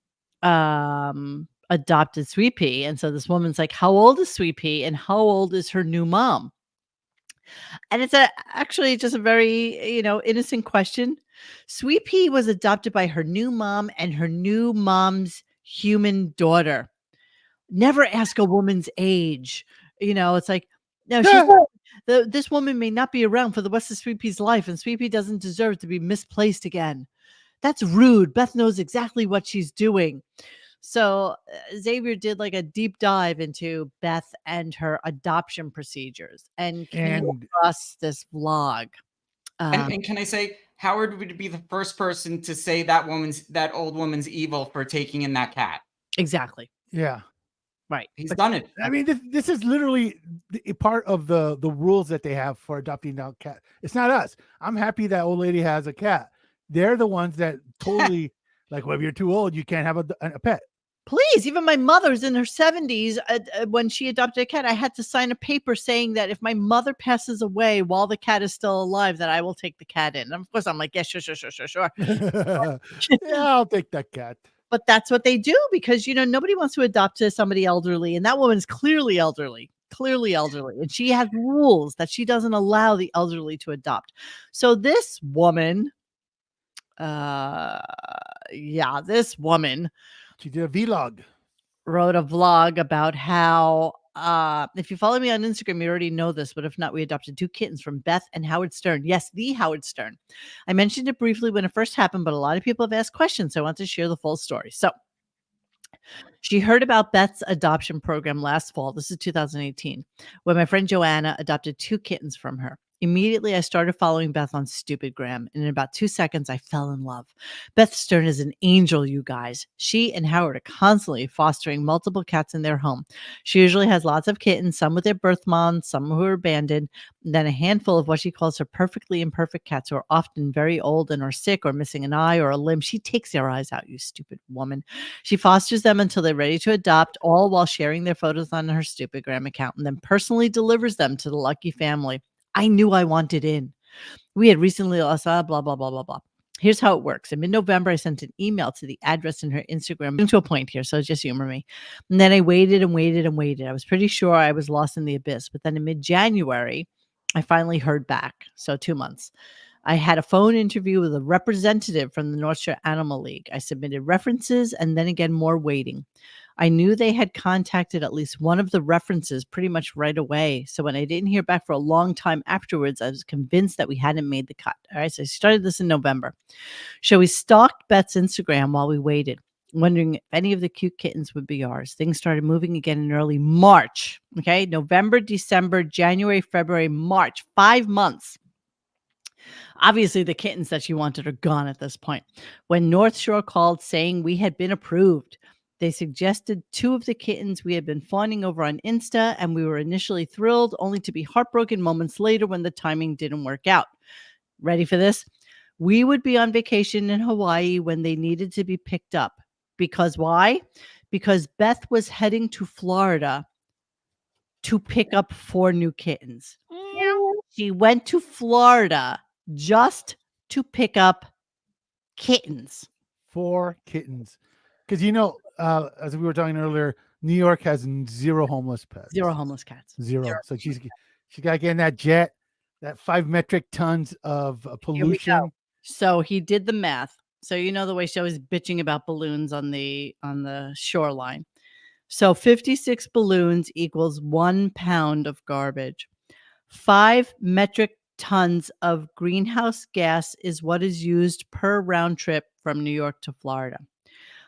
A: adopted Sweet Pea, and so this woman's like, how old is Sweet Pea and how old is her new mom? And it's actually just a very innocent question. Sweet Pea was adopted by her new mom and her new mom's human daughter. Never ask a woman's age. It's like, no, this woman may not be around for the rest of Sweet Pea's life, and Sweet Pea doesn't deserve to be misplaced again. That's rude. Beth knows exactly what she's doing. So Xavier did like a deep dive into Beth and her adoption procedures and came across this vlog.
C: And can I say, Howard would be the first person to say that old woman's evil for taking in that cat.
A: Exactly.
B: Yeah.
A: Right.
C: He's done it.
B: I mean, this is literally a part of the rules that they have for adopting now cat. It's not us. I'm happy that old lady has a cat. They're the ones that totally like, well, if you're too old, you can't have a pet.
A: Please, even my mother's in her 70s. When she adopted a cat, I had to sign a paper saying that if my mother passes away while the cat is still alive, that I will take the cat in. And of course, I'm like, yeah, sure.
B: Yeah, I'll take that cat.
A: But that's what they do because, nobody wants to adopt to somebody elderly. And that woman's clearly elderly. clearly elderly, and she has rules that she doesn't allow the elderly to adopt. So this woman, this woman
B: She did a vlog.
A: wrote a vlog about how if you follow me on Instagram, you already know this, but if not, we adopted 2 kittens from Beth and Howard Stern. Yes, the Howard Stern. I mentioned it briefly when it first happened, but a lot of people have asked questions, so I want to share the full story. So she heard about Beth's adoption program last fall. This is 2018, when my friend Joanna adopted 2 kittens from her. Immediately, I started following Beth on Stupidgram, and in about 2 seconds, I fell in love. Beth Stern is an angel, you guys. She and Howard are constantly fostering multiple cats in their home. She usually has lots of kittens, some with their birth moms, some who are abandoned, and then a handful of what she calls her perfectly imperfect cats who are often very old and are sick or missing an eye or a limb. She takes their eyes out, you stupid woman. She fosters them until they're ready to adopt, all while sharing their photos on her Stupidgram account, and then personally delivers them to the lucky family. I knew I wanted in. We had recently lost blah, blah, blah, blah, blah. Here's how it works. In mid-November, I sent an email to the address in her Instagram to a point here, so just humor me. And then I waited and waited and waited. I was pretty sure I was lost in the abyss. But then in mid-January, I finally heard back. So 2 months. I had a phone interview with a representative from the North Shore Animal League. I submitted references and then again more waiting. I knew they had contacted at least one of the references pretty much right away. So when I didn't hear back for a long time afterwards, I was convinced that we hadn't made the cut. All right. So I started this in November. So we stalked Beth's Instagram while we waited, wondering if any of the cute kittens would be ours. Things started moving again in early March. Okay. November, December, January, February, March, 5 months. Obviously, the kittens that she wanted are gone at this point. When North Shore called saying we had been approved, they suggested 2 of the kittens we had been fawning over on Insta, and we were initially thrilled, only to be heartbroken moments later when the timing didn't work out. Ready for this? We would be on vacation in Hawaii when they needed to be picked up. Because why? Because Beth was heading to Florida to pick up 4 new kittens. She went to Florida just to pick up kittens.
B: 4 kittens. Because, as we were talking earlier, New York has 0 homeless pets.
A: 0 homeless cats.
B: 0. So she got to get in that jet, that 5 metric tons of pollution.
A: So he did the math. So the way she always bitching about balloons on the shoreline. So 56 balloons equals 1 pound of garbage. 5 metric tons of greenhouse gas is what is used per round trip from New York to Florida.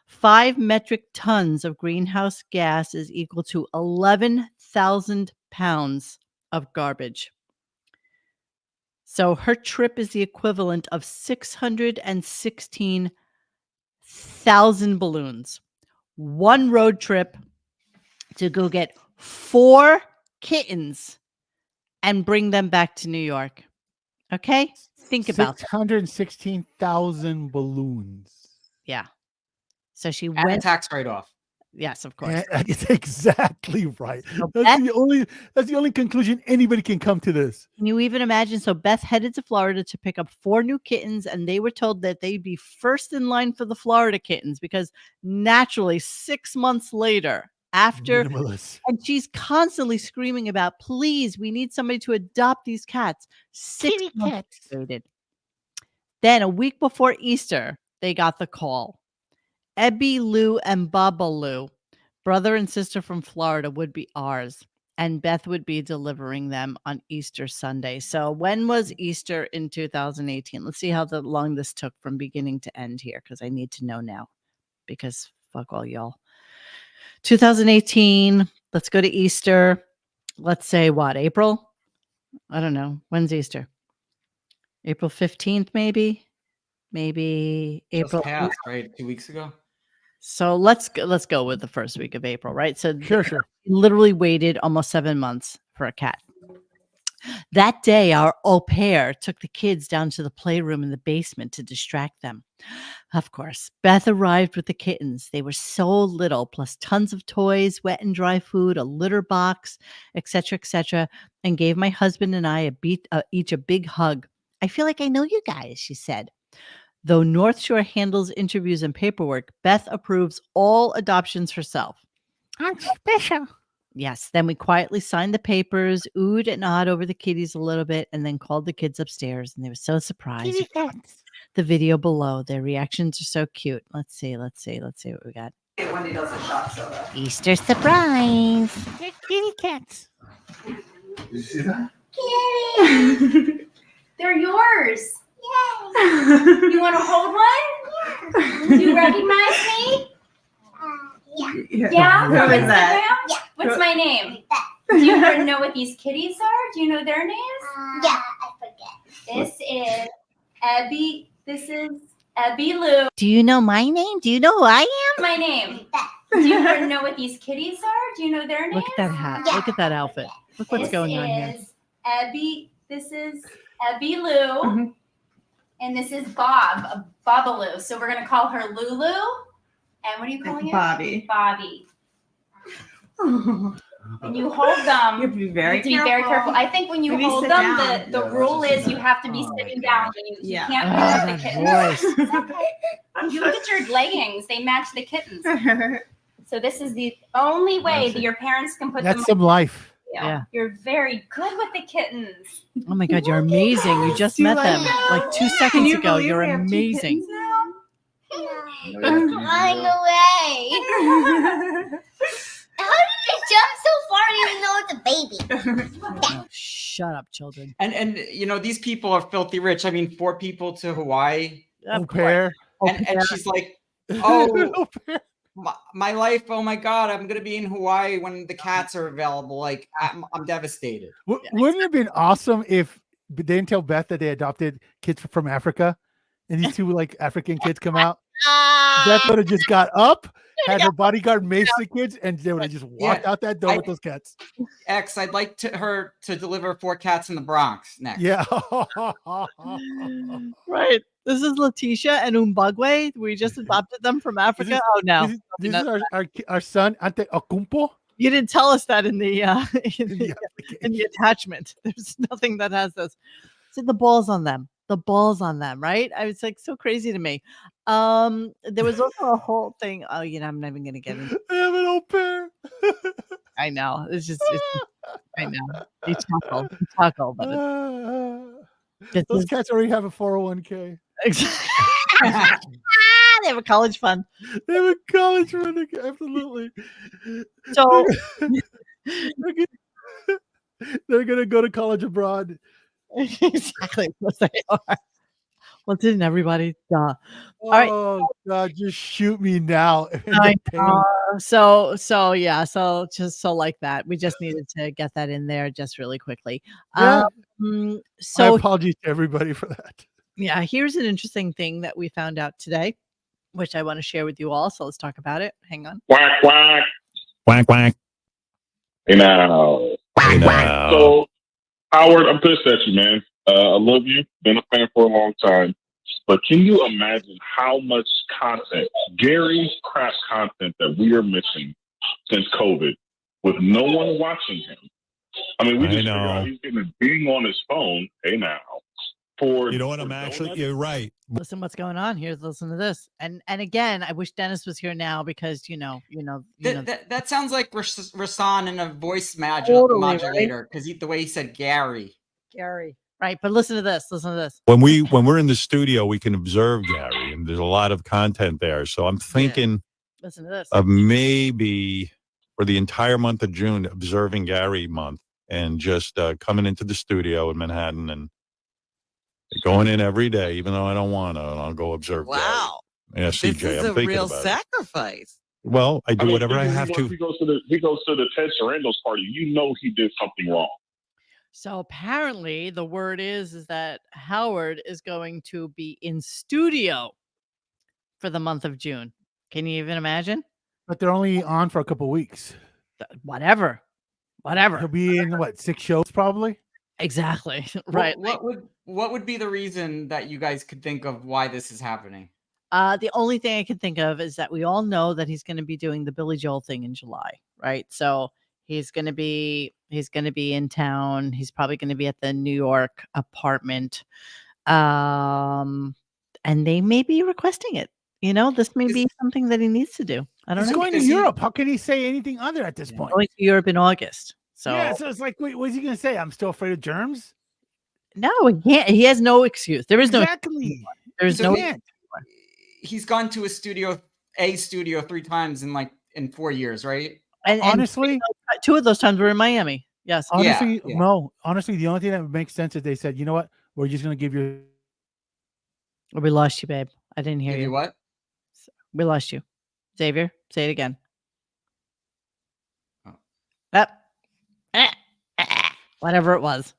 A: 5 metric tons of greenhouse gas is equal to 11,000 pounds of garbage. So her trip is the equivalent of 616,000 balloons. 1 road trip to go get 4 kittens and bring them back to New York. Okay? Think about
B: 616,000 balloons.
A: Yeah. So she
C: and
A: went
C: a tax write-off.
A: Yes, of course.
B: It's exactly right. That's the only conclusion anybody can come to this.
A: Can you even imagine? So Beth headed to Florida to pick up 4 new kittens, and they were told that they'd be first in line for the Florida kittens because naturally 6 months later, after and she's constantly screaming about, please, we need somebody to adopt these cats. 6 months waited. Then a week before Easter, they got the call. Ebby Lou and Baba Lou, brother and sister from Florida, would be ours, and Beth would be delivering them on Easter Sunday. So when was Easter in 2018? Let's see how long this took from beginning to end here, because I need to know now, because fuck all y'all. 2018, let's go to Easter. Let's say what, April? I don't know. When's Easter? April 15th, maybe April.
C: Passed, right? 2 weeks ago.
A: So let's go with the first week of April, right? So
B: sure.
A: Literally waited almost 7 months for a cat. That day, our au pair took the kids down to the playroom in the basement to distract them. Of course, Beth arrived with the kittens. They were so little, plus tons of toys, wet and dry food, a litter box, etc., and gave my husband and I each a big hug. I feel like I know you guys, she said. Though North Shore handles interviews and paperwork, Beth approves all adoptions herself.
B: I'm special.
A: Yes. Then we quietly signed the papers, oohed and awed over the kitties a little bit, and then called the kids upstairs. And they were so surprised.
B: Kitty cats.
A: The video below. Their reactions are so cute. Let's see what we got.
C: Wendy does a shot soda.
A: Easter surprise.
B: They're kitty cats.
O: Did you see that?
G: Kitty! They're yours. Yay! You want to hold one? Do you recognize me? Yeah?
C: Who
G: From
C: is that?
G: Instagram? Yeah. What's my name? Do you know what these kitties are? Do you know their names?
H: Yeah, I forget.
G: This is Abby. This is Abby Lou.
A: Do you know my name? Do you know who I am?
G: My name. Do you know what these kitties are? Do you know their names?
A: Look at that hat. Look at that outfit. Look what's going on here.
G: This is Abby Lou. And this is Bob, Babaloo. So we're going to call her Lulu. And what are you calling it?
R: Bobby.
G: Bobby. And you hold them.
R: You have to be very
G: careful. I think when you
R: Maybe
G: hold
R: sit
G: them,
R: down.
G: the rule is you have to be sitting down. You can't pick up the kittens. You look at your leggings. They match the kittens. So this is the only way that your parents can put them
B: That's some life.
A: Yeah.
G: You're very good with the kittens.
A: Oh my God, you're amazing. You just met them like 2 seconds ago.
G: believe
A: You're
G: we have two
A: amazing.
H: Flying away. How did they jump so far and even know it's a baby?
A: Shut up, children.
C: And you know, these people are filthy rich. I mean, 4 people to Hawaii.
B: Au pair.
C: And she's like, oh, my life. Oh my God, I'm gonna be in Hawaii when the cats are available. Like, I'm devastated.
B: Wouldn't it have been awesome if they didn't tell Beth that they adopted kids from Africa, and these 2 like African kids come out? Beth would have just got up, had her bodyguard mace the kids, and they would have just walked out that door with those cats.
C: I'd like her to deliver 4 cats in the Bronx next.
B: Yeah.
A: Right. This is Letitia and Umbagwe. We just adopted them from Africa. Oh no.
B: This is our son, Ante Okumpo.
A: You didn't tell us that in the in the attachment. There's nothing that has this. So the balls on them. The balls on them, right? I was like so crazy to me. There was also a whole thing. Oh, I'm not even gonna get into it.
B: I have an au pair.
A: I know. It's I know. You chuckle, but
B: those cats already have a 401k.
A: They have a college fund.
B: They have a college fund. Absolutely.
A: So
B: they're gonna go to college abroad.
A: Exactly what they are. Well, didn't everybody? Duh.
B: Oh
A: All right.
B: God, just shoot me now.
A: I know. So yeah. So just like that. We just needed to get that in there just really quickly.
B: Yeah.
A: So
B: I apologize to everybody for that.
A: Yeah, here's an interesting thing that we found out today, which I want to share with you all. So let's talk about it. Hang on.
Q: Quack, quack.
D: Quack, quack.
Q: Hey now.
D: Quack, quack.
Q: So, Howard, I'm pissed at you, man. I love you. Been a fan for a long time. But can you imagine how much content, Gary's craft content that we are missing since COVID with no one watching him? I mean, we just figured out he's getting a ding on his phone. Hey now.
D: You know what? You're right.
A: Listen, what's going on here? Listen to this. And again, I wish Dennis was here now because
C: that sounds like Rasan in a voice modulator because the way he said Gary.
A: Right, but listen to this. Listen to this.
D: When we're in the studio, we can observe Gary, and there's a lot of content there. So I'm thinking,
A: listen to this,
D: of maybe for the entire month of June, observing Gary month, and just coming into the studio in Manhattan and going in every day, even though I don't want to. I'll go observe.
E: Wow.
D: Gary. Yeah, CJ,
E: this is
D: I'm
E: a
D: thinking
E: real
D: about
E: sacrifice.
D: it. Well, I do whatever I have to.
Q: He goes to the Ted Sarandos party. You know he did something wrong.
A: So apparently the word is that Howard is going to be in studio for the month of June. Can you even imagine?
B: But they're only on for a couple of weeks.
A: Whatever.
B: He'll be in 6 shows probably.
A: Exactly. Right.
C: What would be the reason that you guys could think of why this is happening?
A: The only thing I can think of is that we all know that he's going to be doing the Billy Joel thing in July, right? So he's going to be in town. He's probably going to be at the New York apartment. And they may be requesting it. This may be something that he needs to do. I don't
B: He's
A: know.
B: going to Europe. How can he say anything other at this point?
A: Going to Europe in August. So
B: yeah, so it's like, wait, what's he gonna say? I'm still afraid of germs.
A: no, he can't. He has no excuse. There is
B: exactly.
A: There's
C: So
A: no.
C: he's gone to a studio 3 times in 4 years, right?
A: And
B: honestly,
A: 2 of those times were in Miami. Yes.
B: Honestly, no. Honestly, the only thing that makes sense is they said, you know what? We're just gonna give you.
A: We lost you, babe. I didn't hear
C: Give
A: you.
C: you what?
A: We lost you, Xavier. Say it again. Up. Whatever it was.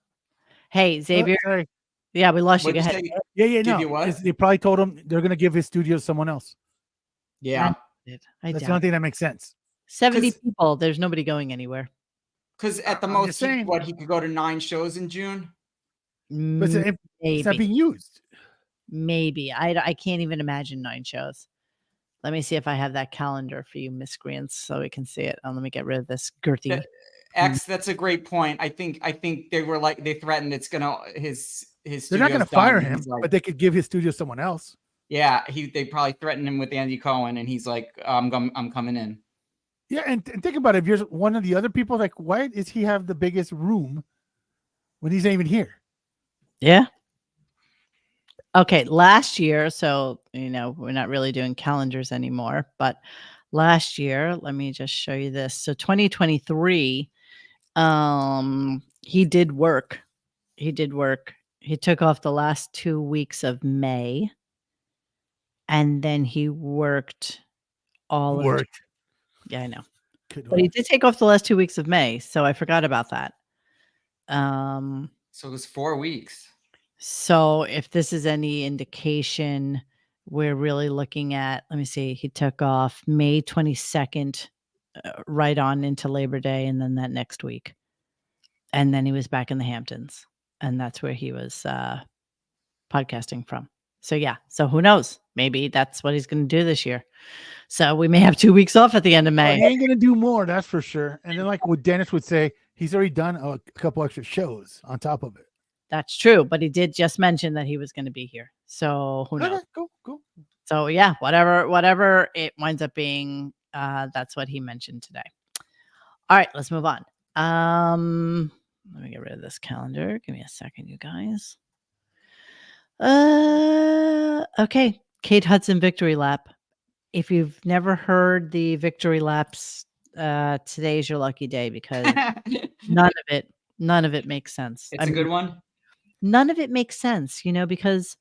A: Hey, Xavier.
B: sorry.
A: Yeah, we lost you.
C: What'd
A: Go
C: you
A: ahead.
C: say?
B: Yeah, yeah,
C: Give
B: no.
C: you what?
B: They probably told him they're gonna give his studio to someone else.
C: Yeah.
A: I
B: That's the
A: doubt
B: only thing that makes sense.
A: 70 people. There's nobody going anywhere.
C: Because at the
B: I'm
C: most,
B: just saying.
C: he could go to 9 shows in June.
B: But it's not being used.
A: Maybe. I can't even imagine 9 shows. Let me see if I have that calendar for you miscreants so we can see it. Let me get rid of this girthy.
C: X, that's a great point. I think they were like, they threatened it's gonna his
B: They're not gonna fire him,
C: He's like,
B: but they could give his studio to someone else.
C: yeah, they probably threatened him with Andy Cohen, and he's like, I'm coming in.
B: Yeah, and think about it. If you're one of the other people, like, why does he have the biggest room when he's not even here?
A: Yeah. Okay, last year, so we're not really doing calendars anymore, but last year, let me just show you this. So 2023, he did work. He took off the last 2 weeks of May, and then he worked all of yeah, I know. But he did take off the last 2 weeks of May, so I forgot about that.
C: So it was 4 weeks.
A: So if this is any indication, we're really looking at, let me see, he took off May 22nd, right on into Labor Day, and then that next week. And then he was back in the Hamptons, and that's where he was podcasting from. So yeah, so who knows? Maybe that's what he's going to do this year. So we may have 2 weeks off at the end of May.
B: He ain't going to do more, that's for sure. And then like what Dennis would say, he's already done a couple extra shows on top of it.
A: That's true, but he did just mention that he was going to be here. So who knows?
B: Okay, cool.
A: So yeah, whatever it winds up being, that's what he mentioned today. All right, let's move on. Let me get rid of this calendar. Give me a second, you guys. Okay, Kate Hudson Victory Lap. If you've never heard the Victory Laps, today's your lucky day because none of it makes sense.
C: It's a good one.
A: None of it makes sense, because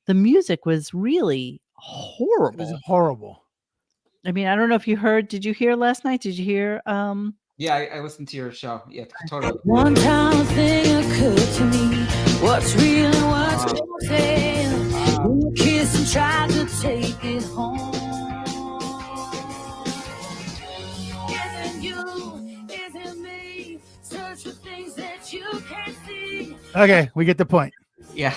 A: the music was really horrible.
B: It was horrible.
A: I mean, I don't know if you heard. Did you hear last night? Did you hear?
C: Yeah, I listened to your show. Yeah, totally.
L: One time a thing occurred to me. What's real and what's fake? You kiss and try to take it home. Isn't you? Isn't me? Search for things that you can't see.
B: Okay, we get the point.
C: Yeah.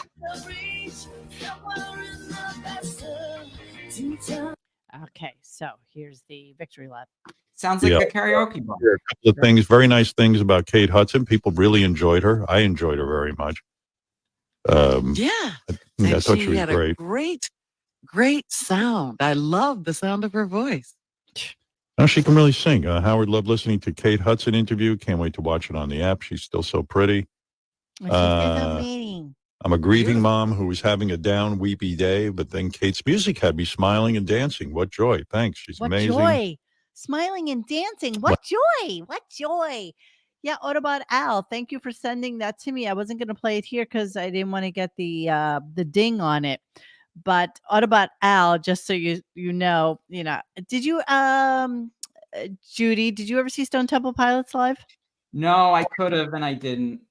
A: Okay, so here's the Victory Lap.
C: Sounds like a karaoke bar.
D: A couple of things, very nice things about Kate Hudson. People really enjoyed her. I enjoyed her very much.
E: Yeah.
D: I thought
E: she
D: she was
E: had
D: great.
E: a great sound. I love the sound of her voice.
D: No, she can really sing. Howard loved listening to Kate Hudson interview. Can't wait to watch it on the app. She's still so pretty. I'm a grieving mom who was having a down, weepy day, but then Kate's music had me smiling and dancing. What joy. Thanks. She's amazing.
A: Joy. Smiling and dancing. What joy. What joy. Yeah, Autobot Al, thank you for sending that to me. I wasn't going to play it here because I didn't want to get the ding on it. But Autobot Al, just so you know, did you Judy, did you ever see Stone Temple Pilots live?
C: No, I could have, and I didn't.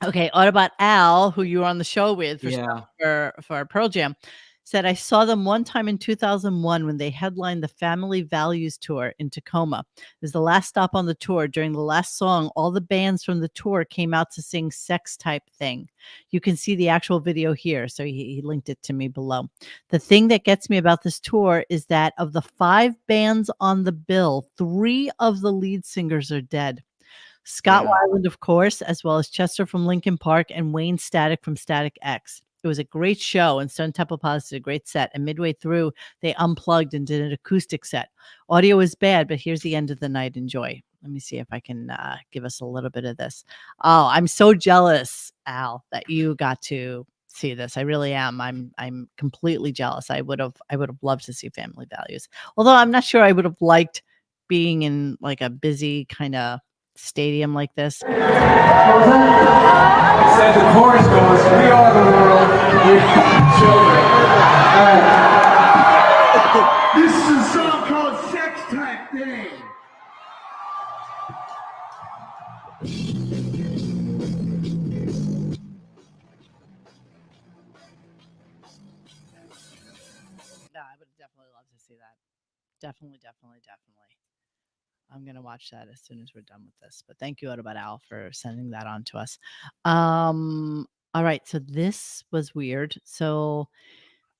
A: Okay, Autobot Al, who you were on the show with
C: Yeah.
A: for Pearl Jam, said, I saw them one time in 2001 when they headlined the Family Values Tour in Tacoma. It was the last stop on the tour. During the last song, all the bands from the tour came out to sing Sex Type Thing. You can see the actual video here. So he linked it to me below. The thing that gets me about this tour is that of the 5 bands on the bill, 3 of the lead singers are dead. Scott Weiland, of course, as well as Chester from Linkin Park and Wayne Static from Static X. It was a great show, and Stone Temple Pilots did a great set. And midway through, they unplugged and did an acoustic set. Audio was bad, but here's the end of the night. Enjoy. Let me see if I can give us a little bit of this. Oh, I'm so jealous, Al, that you got to see this. I really am. I'm completely jealous. I would have loved to see Family Values. Although I'm not sure I would have liked being in like a busy kind of stadium like this.
R: Said the chorus goes, we are the world, we are children. This is a song called Sex Type Thing.
A: No, I would definitely love to see that. Definitely. I'm going to watch that as soon as we're done with this. But thank you, Autobot Al, for sending that on to us. All right. So this was weird. So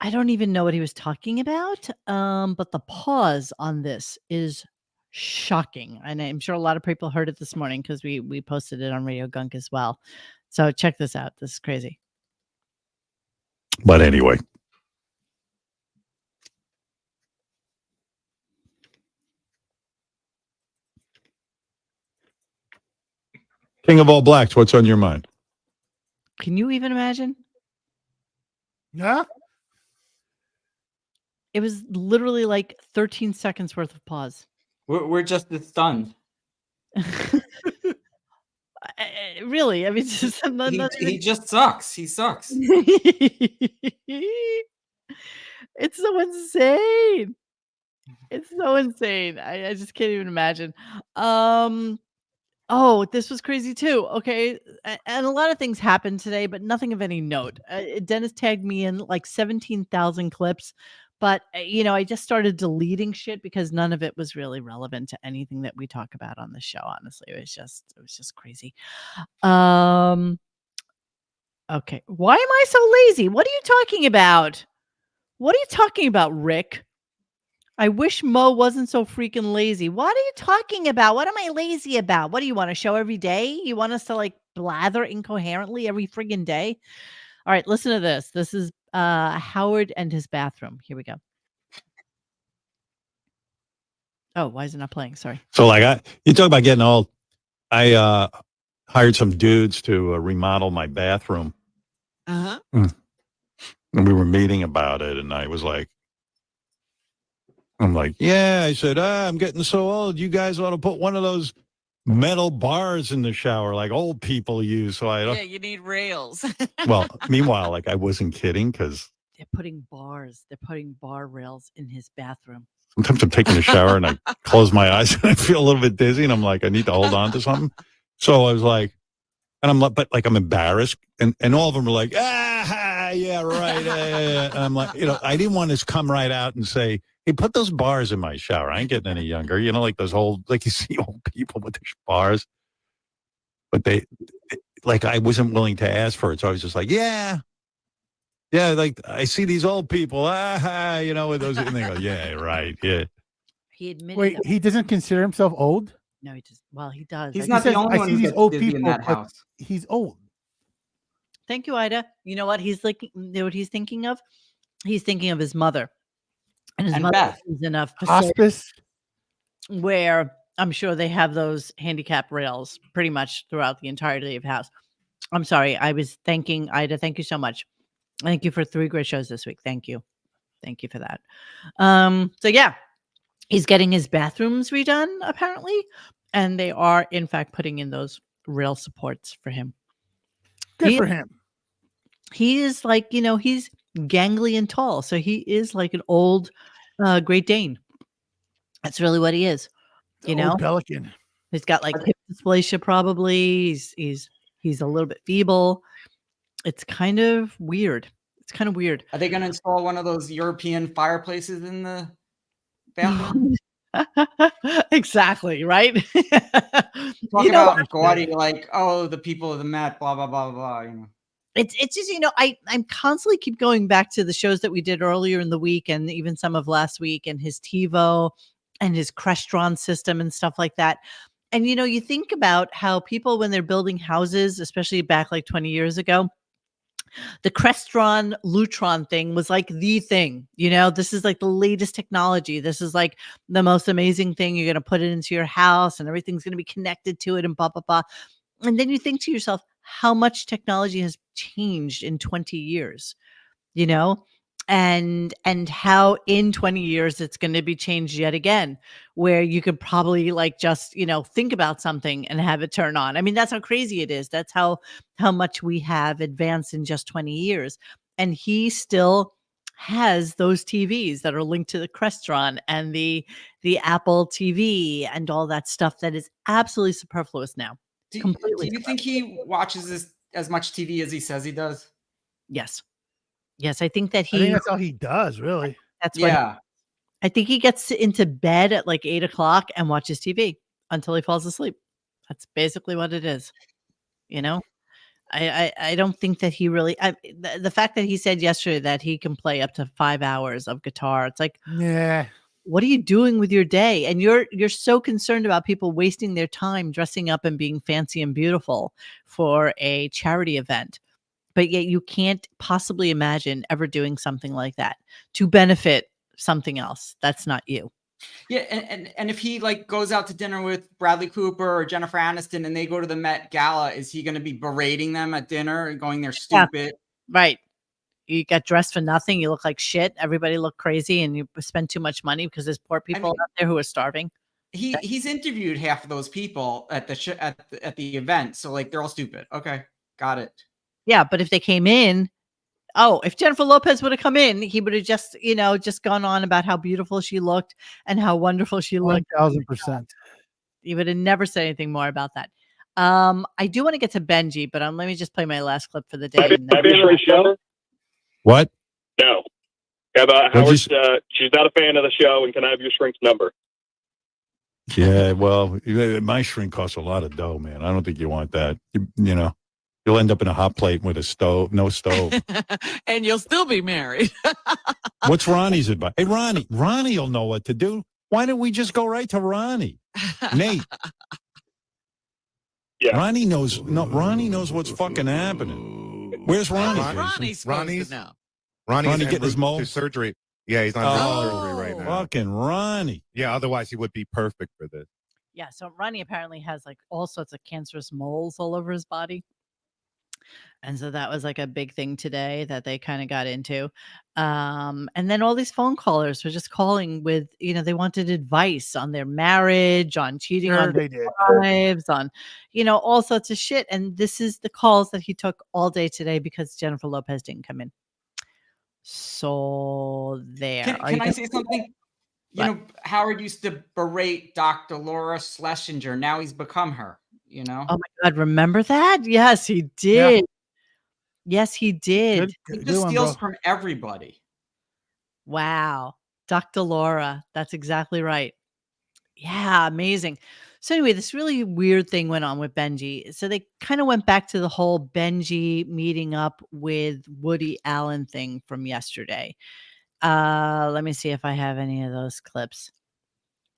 A: I don't even know what he was talking about. But the pause on this is shocking. And I'm sure a lot of people heard it this morning because we posted it on RadioGunk as well. So check this out. This is crazy.
D: But anyway. King of all blacks, what's on your mind?
A: Can you even imagine?
B: Yeah.
A: It was literally like 13 seconds worth of pause.
C: We're just stunned.
A: Really, I mean, it's just
C: He just sucks. He sucks.
A: It's so insane. It's so insane. I just can't even imagine. Oh, this was crazy too. Okay. And a lot of things happened today, but nothing of any note. Dennis tagged me in like 17,000 clips, but I just started deleting shit because none of it was really relevant to anything that we talk about on the show. Honestly, it was just crazy. Okay. Why am I so lazy? What are you talking about? What are you talking about, Rick? I wish Mo wasn't so freaking lazy. What are you talking about? What am I lazy about? What do you want to show every day? You want us to like blather incoherently every friggin' day? All right, listen to this. This is Howard and his bathroom. Here we go. Oh, why is it not playing? Sorry.
D: So like you talk about getting old. I hired some dudes to remodel my bathroom.
E: Uh-huh.
D: And we were meeting about it, and I'm like, yeah. I said, I'm getting so old. You guys ought to put one of those metal bars in the shower like old people use. So
E: Yeah, you need rails.
D: Well, meanwhile, like I wasn't kidding because
A: they're putting bar rails in his bathroom.
D: Sometimes I'm taking a shower and I close my eyes and I feel a little bit dizzy and I'm like, I need to hold on to something. So I was like, and I'm but like I'm embarrassed, and all of them were like, yeah, right. And I'm like, I didn't want to come right out and say, hey, put those bars in my shower. I ain't getting any younger. Like those like you see old people with their bars. But I wasn't willing to ask for it. So I was just like, yeah, like I see these old people, with those, and they go, yeah, right, yeah.
A: He admitted.
B: Wait, he doesn't consider himself old?
A: No, he does. Well, he does.
C: He's not the only one who gets dizzy in that house.
B: He's old.
A: Thank you, Ida. You know what he's like? You know what he's thinking of? He's thinking of his mother, and his mother is in a
B: hospice
A: where I'm sure they have those handicap rails pretty much throughout the entirety of the house. I'm sorry, I was thanking Ida. Thank you so much. Thank you for 3 great shows this week. Thank you for that. So yeah, he's getting his bathrooms redone apparently, and they are in fact putting in those rail supports for him.
B: Good for him.
A: He is like, he's gangly and tall, so he is like an old Great Dane. That's really what he is.
B: Old pelican.
A: He's got like hip dysplasia probably. He's a little bit feeble. It's kind of weird.
C: Are they going to install one of those European fireplaces in the bathroom?
A: Exactly, right?
C: Talk about gaudy, like, the people of the Met, blah, blah, blah, blah.
A: It's just, I'm constantly keep going back to the shows that we did earlier in the week and even some of last week, and his TiVo and his Crestron system and stuff like that. And, you think about how people, when they're building houses, especially back like 20 years ago, The Crestron Lutron thing was like the thing, you know, this is like the latest technology. This is like the most amazing thing. You're going to put it into your house and everything's going to be connected to it and blah, blah, blah. And then you think to yourself, how much technology has changed in 20 years, you know? And how in 20 years it's going to be changed yet again, where you could probably like just, you know, think about something and have it turn on. I mean, that's how crazy it is. That's how much we have advanced in just 20 years. And he still has those TVs that are linked to the Crestron and the Apple TV and all that stuff that is absolutely superfluous now.
C: Do
A: Completely.
C: you think he watches as much TV as he says he does?
A: Yes. Yes, I think that
B: I think that's all he does, really.
A: That's what I think he gets into bed at like 8:00 and watches TV until he falls asleep. That's basically what it is. You know, I don't think that he really, the fact that he said yesterday that he can play up to 5 hours of guitar. It's like,
B: Yeah.
A: what are you doing with your day? And you're so concerned about people wasting their time dressing up and being fancy and beautiful for a charity event. But yet you can't possibly imagine ever doing something like that to benefit something else. That's not you.
C: Yeah, and if he like goes out to dinner with Bradley Cooper or Jennifer Aniston and they go to the Met Gala, is he going to be berating them at dinner and going, they're stupid?
A: Yeah, right. You got dressed for nothing. You look like shit. Everybody look crazy, and you spend too much money because there's poor people out there who are starving.
C: He's interviewed half of those people at the at the event, so like they're all stupid. Okay, got it.
A: Yeah, but if they came in, if Jennifer Lopez would have come in, he would have just, you know, just gone on about how beautiful she looked and how wonderful she looked.
B: 1000%.
A: He would have never said anything more about that. I do want to get to Benji, but let me just play my last clip for the day.
D: What?
S: No. How about Howard? She's not a fan of the show, and can I have your shrink's number?
D: Yeah, well, my shrink costs a lot of dough, man. I don't think you want that. You know, you'll end up in a hot plate with a stove, no stove.
E: And you'll still be married.
D: What's Ronnie's advice? Hey, Ronnie will know what to do. Why don't we just go right to Ronnie? Nate.
S: Yeah.
D: Ronnie knows what's fucking happening. Where's Ronnie?
E: Ronnie's supposed to know.
D: Ronnie getting his mole
T: surgery. Yeah, he's on surgery right now.
D: Fucking Ronnie.
T: Yeah, otherwise he would be perfect for this.
A: Yeah, so Ronnie apparently has like all sorts of cancerous moles all over his body. And so that was like a big thing today that they kind of got into. And then all these phone callers were just calling with, you know, they wanted advice on their marriage, on cheating on their wives, on, you know, all sorts of shit. And this is the calls that he took all day today because Jennifer Lopez didn't come in. So there.
C: Can I say something? You know, Howard used to berate Dr. Laura Schlesinger. Now he's become her, you know?
A: Oh my God, remember that? Yes, he did. Yes, he did.
C: He just steals from everybody.
A: Wow. Dr. Laura. That's exactly right. Yeah, amazing. So anyway, this really weird thing went on with Benji. So they kind of went back to the whole Benji meeting up with Woody Allen thing from yesterday. Let me see if I have any of those clips.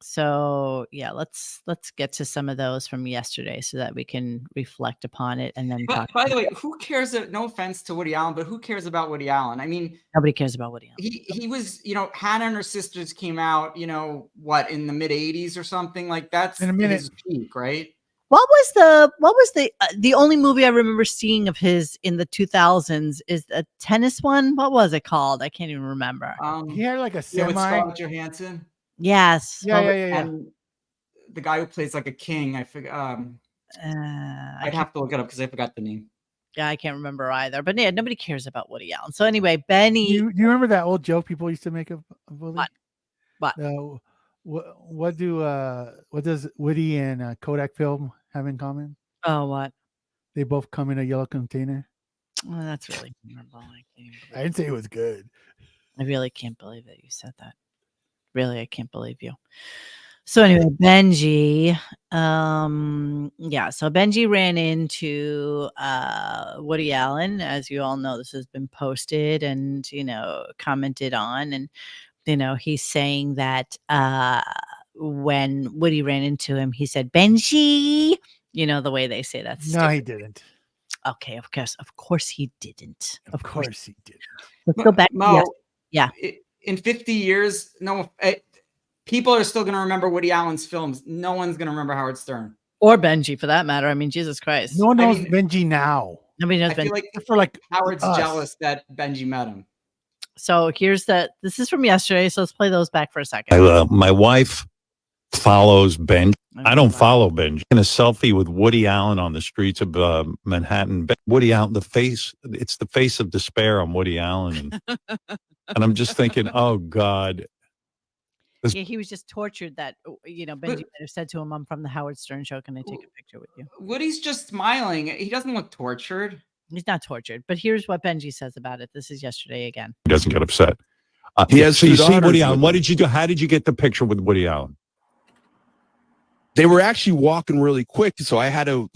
A: So yeah, let's get to some of those from yesterday so that we can reflect upon it and then talk.
C: By the way, who cares? No offense to Woody Allen, but who cares about Woody Allen? I mean,
A: nobody cares about Woody Allen.
C: He was, you know, Hannah and Her Sisters came out, you know, what, in the mid 80s or something like that's his peak, right?
A: What was the only movie I remember seeing of his in the 2000s is a tennis one? What was it called? I can't even remember.
B: He had like a
C: with
B: semi.
C: Scarlett Johansson.
A: Yes.
B: Yeah.
C: And the guy who plays like a king, I forget. I'd have to look it up because I forgot the name.
A: Yeah, I can't remember either. But yeah, nobody cares about Woody Allen. So anyway, Benny.
B: Do you remember that old joke people used to make of Woody?
A: What?
B: What does Woody and Kodak film have in common?
A: Oh, what?
B: They both come in a yellow container.
A: Well, that's really memorable.
B: I didn't say it was good.
A: I really can't believe that you said that. Really, I can't believe you. So anyway, Benji, so Benji ran into Woody Allen. As you all know, this has been posted and, you know, commented on. And, you know, he's saying that when Woody ran into him, he said, Benji, you know, the way they say that.
B: No, he didn't.
A: Okay, of course he didn't.
B: Of course he didn't.
A: Let's go back.
C: Mo,
A: Yeah.
C: In 50 years, people are still going to remember Woody Allen's films. No one's going to remember Howard Stern.
A: Or Benji, for that matter. I mean, Jesus Christ.
B: No one knows Benji now.
A: Nobody knows
C: I feel
A: Benji.
C: like Howard's jealous that Benji met him.
A: So this is from yesterday. So let's play those back for a second.
D: My wife follows Benji. I don't follow Benji. In a selfie with Woody Allen on the streets of Manhattan. Woody Allen, it's the face of despair on Woody Allen. And I'm just thinking, oh God.
A: Yeah, he was just tortured that, Benji might have said to him, I'm from the Howard Stern show. Can I take a picture with you?
C: Woody's just smiling. He doesn't look tortured.
A: He's not tortured. But here's what Benji says about it. This is yesterday again.
D: He doesn't get upset.
T: He has
D: so you
T: two
D: see
T: daughters
D: Woody Allen.
T: with
D: What
T: him.
D: did you do? How did you get the picture with Woody Allen?
T: They were actually walking really quick, so I had to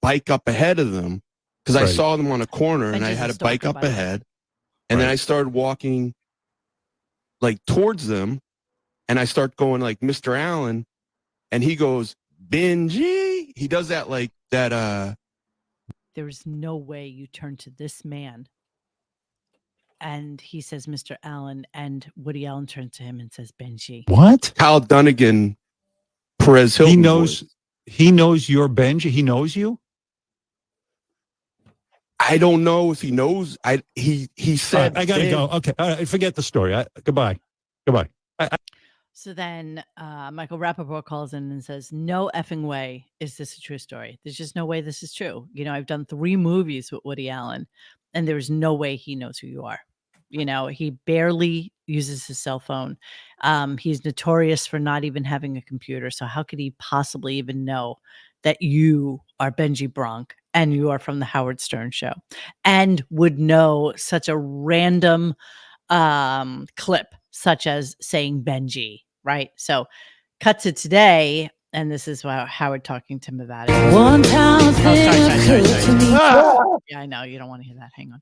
T: bike up ahead of them because I saw them on a corner, and I had to bike up ahead, and then I started walking towards them, and I start going like Mr. Allen, and he goes Benji. He does that that.
A: There is no way you turn to this man, and he says Mr. Allen, and Woody Allen turns to him and says Benji.
D: What?
T: Kyle Dunnigan. Perez Hilton.
D: He knows you're Benji. He knows you.
T: I don't know if he knows. He said
D: I gotta go. Okay, all right, forget the story. Goodbye.
A: So then Michael Rappaport calls in and says, no effing way is this a true story. There's just no way this is true. I've done 3 movies with Woody Allen, and there's no way he knows who you are. He barely uses his cell phone. He's notorious for not even having a computer. So how could he possibly even know that you are Benji Bronk and you are from the Howard Stern show and would know such a random clip such as saying Benji, right? So cut to today. And this is Howard talking to him about it.
L: One time
A: sorry. Yeah, I know. You don't want to hear that. Hang on.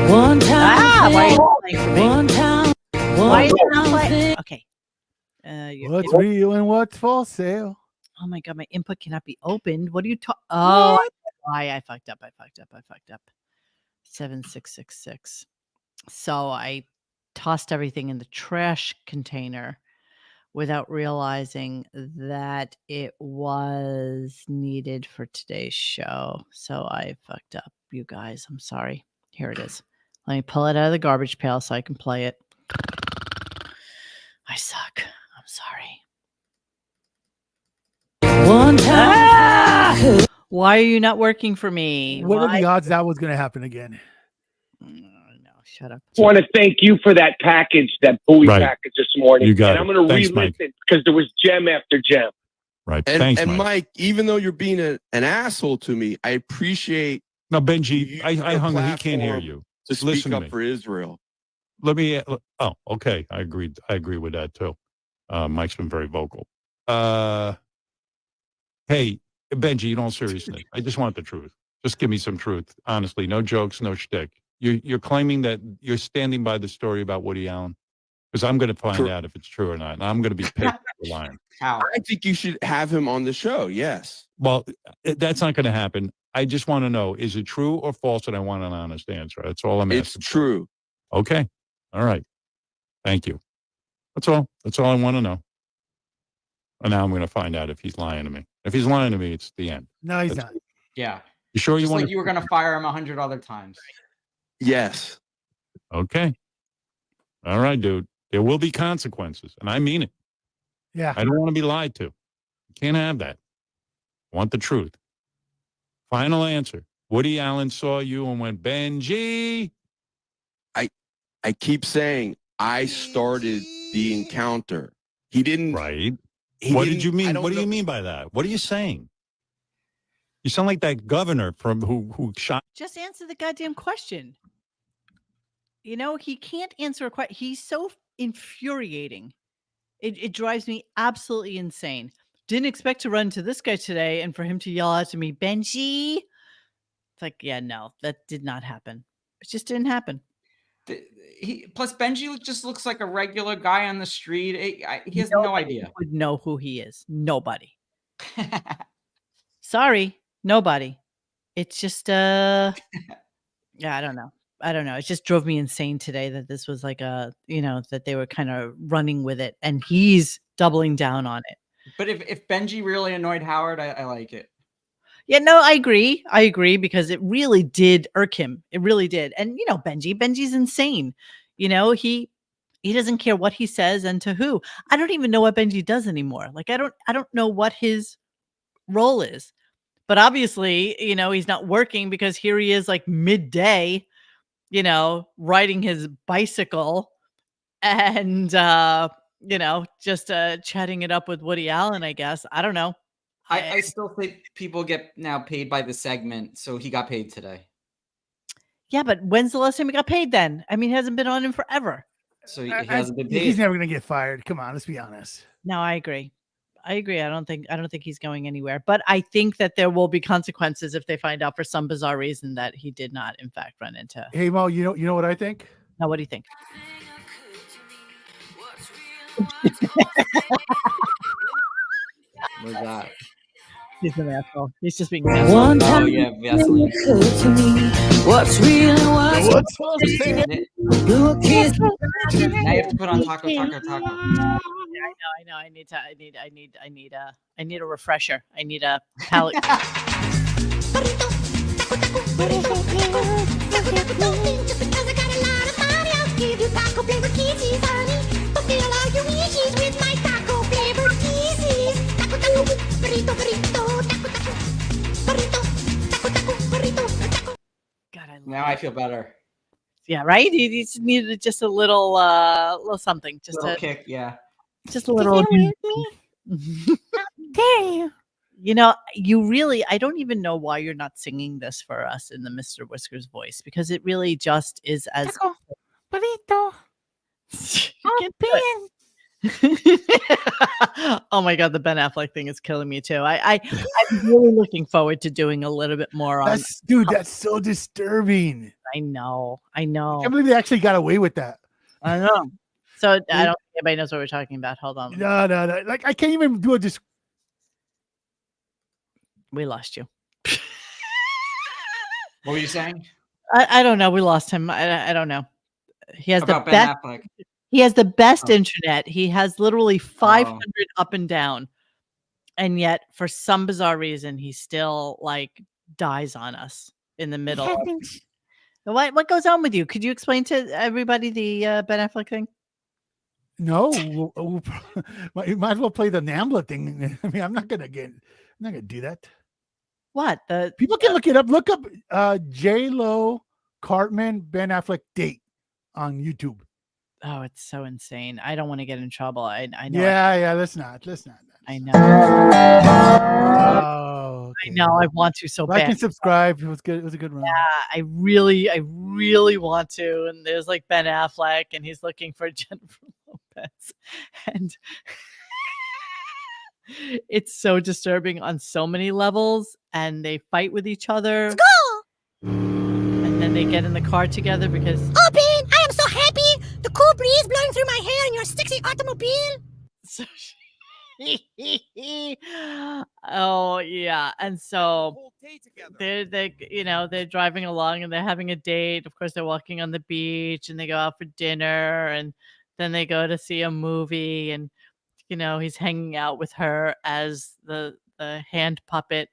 L: One time.
A: Why are you playing for me?
L: One time.
A: Why are you not playing? Okay.
B: What's real and what's for sale?
A: Oh my God, my input cannot be opened. What are you talking? Oh, I fucked up. 7666. So I tossed everything in the trash container without realizing that it was needed for today's show. So I fucked up, you guys. I'm sorry. Here it is. Let me pull it out of the garbage pail so I can play it. I suck. I'm sorry.
L: One time.
A: Why are you not working for me?
B: What are the odds that was going to happen again?
A: No, shut up.
U: I want to thank you for that package, that buoy package this morning.
D: You got
U: and
D: it.
U: I'm going to
D: Thanks,
U: relive
D: Mike.
U: it because there was gem after gem.
D: Right.
T: And,
D: Thanks,
T: and
D: Mike.
T: Mike, even though you're being an asshole to me, I appreciate.
D: No, Benji, I hung on. He can't hear
T: platform
D: you.
T: To speak
D: Listen to
T: up
D: me.
T: for Israel.
D: Let me. Oh, okay. I agree with that too. Mike's been very vocal. Hey, Benji, in all seriousness, I just want the truth. Just give me some truth. Honestly, no jokes, no shtick. You're claiming that you're standing by the story about Woody Allen? Because I'm going to find out if it's true or not. And I'm going to be pissed for lying.
C: How?
T: I think you should have him on the show. Yes.
D: Well, that's not going to happen. I just want to know, is it true or false? And I want an honest answer. That's all I'm asking.
T: It's true.
D: Okay. All right. Thank you. That's all. That's all I want to know. And now I'm going to find out if he's lying to me. If he's lying to me, it's the end.
B: No, he's not.
C: Yeah.
D: You sure you
C: Just
D: want
C: like you were going to fire him 100 other times.
T: Yes.
D: Okay. All right, dude. There will be consequences, and I mean it.
B: Yeah.
D: I don't want to be lied to. You can't have that. I want the truth. Final answer. Woody Allen saw you and went, Benji.
T: I keep saying I started the encounter. He didn't.
D: Right. What did you mean? What do you mean by that? What are you saying? You sound like that governor from who shot.
A: Just answer the goddamn question. He can't answer a question. He's so infuriating. It drives me absolutely insane. Didn't expect to run to this guy today and for him to yell out to me, Benji. It's like, yeah, no, that did not happen. It just didn't happen.
C: Plus, Benji just looks like a regular guy on the street. He has no idea.
A: Would know who he is. Nobody. Sorry, nobody. It's just yeah, I don't know. It just drove me insane today that this was like that they were kind of running with it and he's doubling down on it.
C: But if Benji really annoyed Howard, I like it.
A: Yeah, no, I agree because it really did irk him. It really did. And Benji's insane. He doesn't care what he says and to who. I don't even know what Benji does anymore. Like I don't know what his role is. But obviously, he's not working because here he is like midday, riding his bicycle and just chatting it up with Woody Allen, I guess. I don't know.
C: I still think people get now paid by the segment, so he got paid today.
A: Yeah, but when's the last time he got paid then? I mean, he hasn't been on him forever.
C: So he hasn't been paid.
B: He's never going to get fired. Come on, let's be honest.
A: No, I agree. I don't think he's going anywhere, but I think that there will be consequences if they find out for some bizarre reason that he did not in fact run into.
B: Hey Mo, you know what I think?
A: Now, what do you think?
C: What's that?
A: He's an asshole. He's just being
C: One time, Vaseline.
L: To me, what's real and what's
C: Now you have to put on taco.
A: I know. I need a refresher. I need a palate.
C: Now I feel better.
A: Yeah, right. He just needed just a little something, just
C: Little
A: a
C: kick. Yeah.
A: just a little. Damn. You really, I don't even know why you're not singing this for us in the Mr. Whiskers voice because it really just is as.
B: Burrito.
A: Oh my God, the Ben Affleck thing is killing me too. I'm really looking forward to doing a little bit more on.
B: That's so disturbing.
A: I know.
B: I can't believe they actually got away with that.
A: I know. So I don't think anybody knows what we're talking about. Hold on.
B: No. Like I can't even do it.
A: We lost you.
C: What were you saying?
A: I don't know. We lost him. I don't know. He has
C: About
A: the
C: Ben
A: best.
C: Affleck.
A: He has the best internet. He has literally 500 up and down, and yet for some bizarre reason, he still like dies on us in the middle. What goes on with you? Could you explain to everybody the Ben Affleck thing?
B: No, might as well play the NAMBLA thing. I mean, I'm not gonna do that.
A: What
B: people can look it up. Look up J-Lo Cartman Ben Affleck date on YouTube.
A: Oh, it's so insane. I don't want to get in trouble. I know.
B: Yeah. Let's not.
A: I know.
B: Oh, okay.
A: I know. I want to so bad.
B: Like and subscribe. It was good. It was a good run.
A: Yeah, I really want to. And there's like Ben Affleck, and he's looking for Jennifer Lopez, and it's so disturbing on so many levels. And they fight with each other.
F: Let's go.
A: And then they get in the car together because.
F: Oh, Ben, I am so happy. The cool breeze blowing through my hair in your sexy automobile.
A: So oh yeah, and so they're driving along and they're having a date. Of course, they're walking on the beach and they go out for dinner and then they go to see a movie and he's hanging out with her as the hand puppet.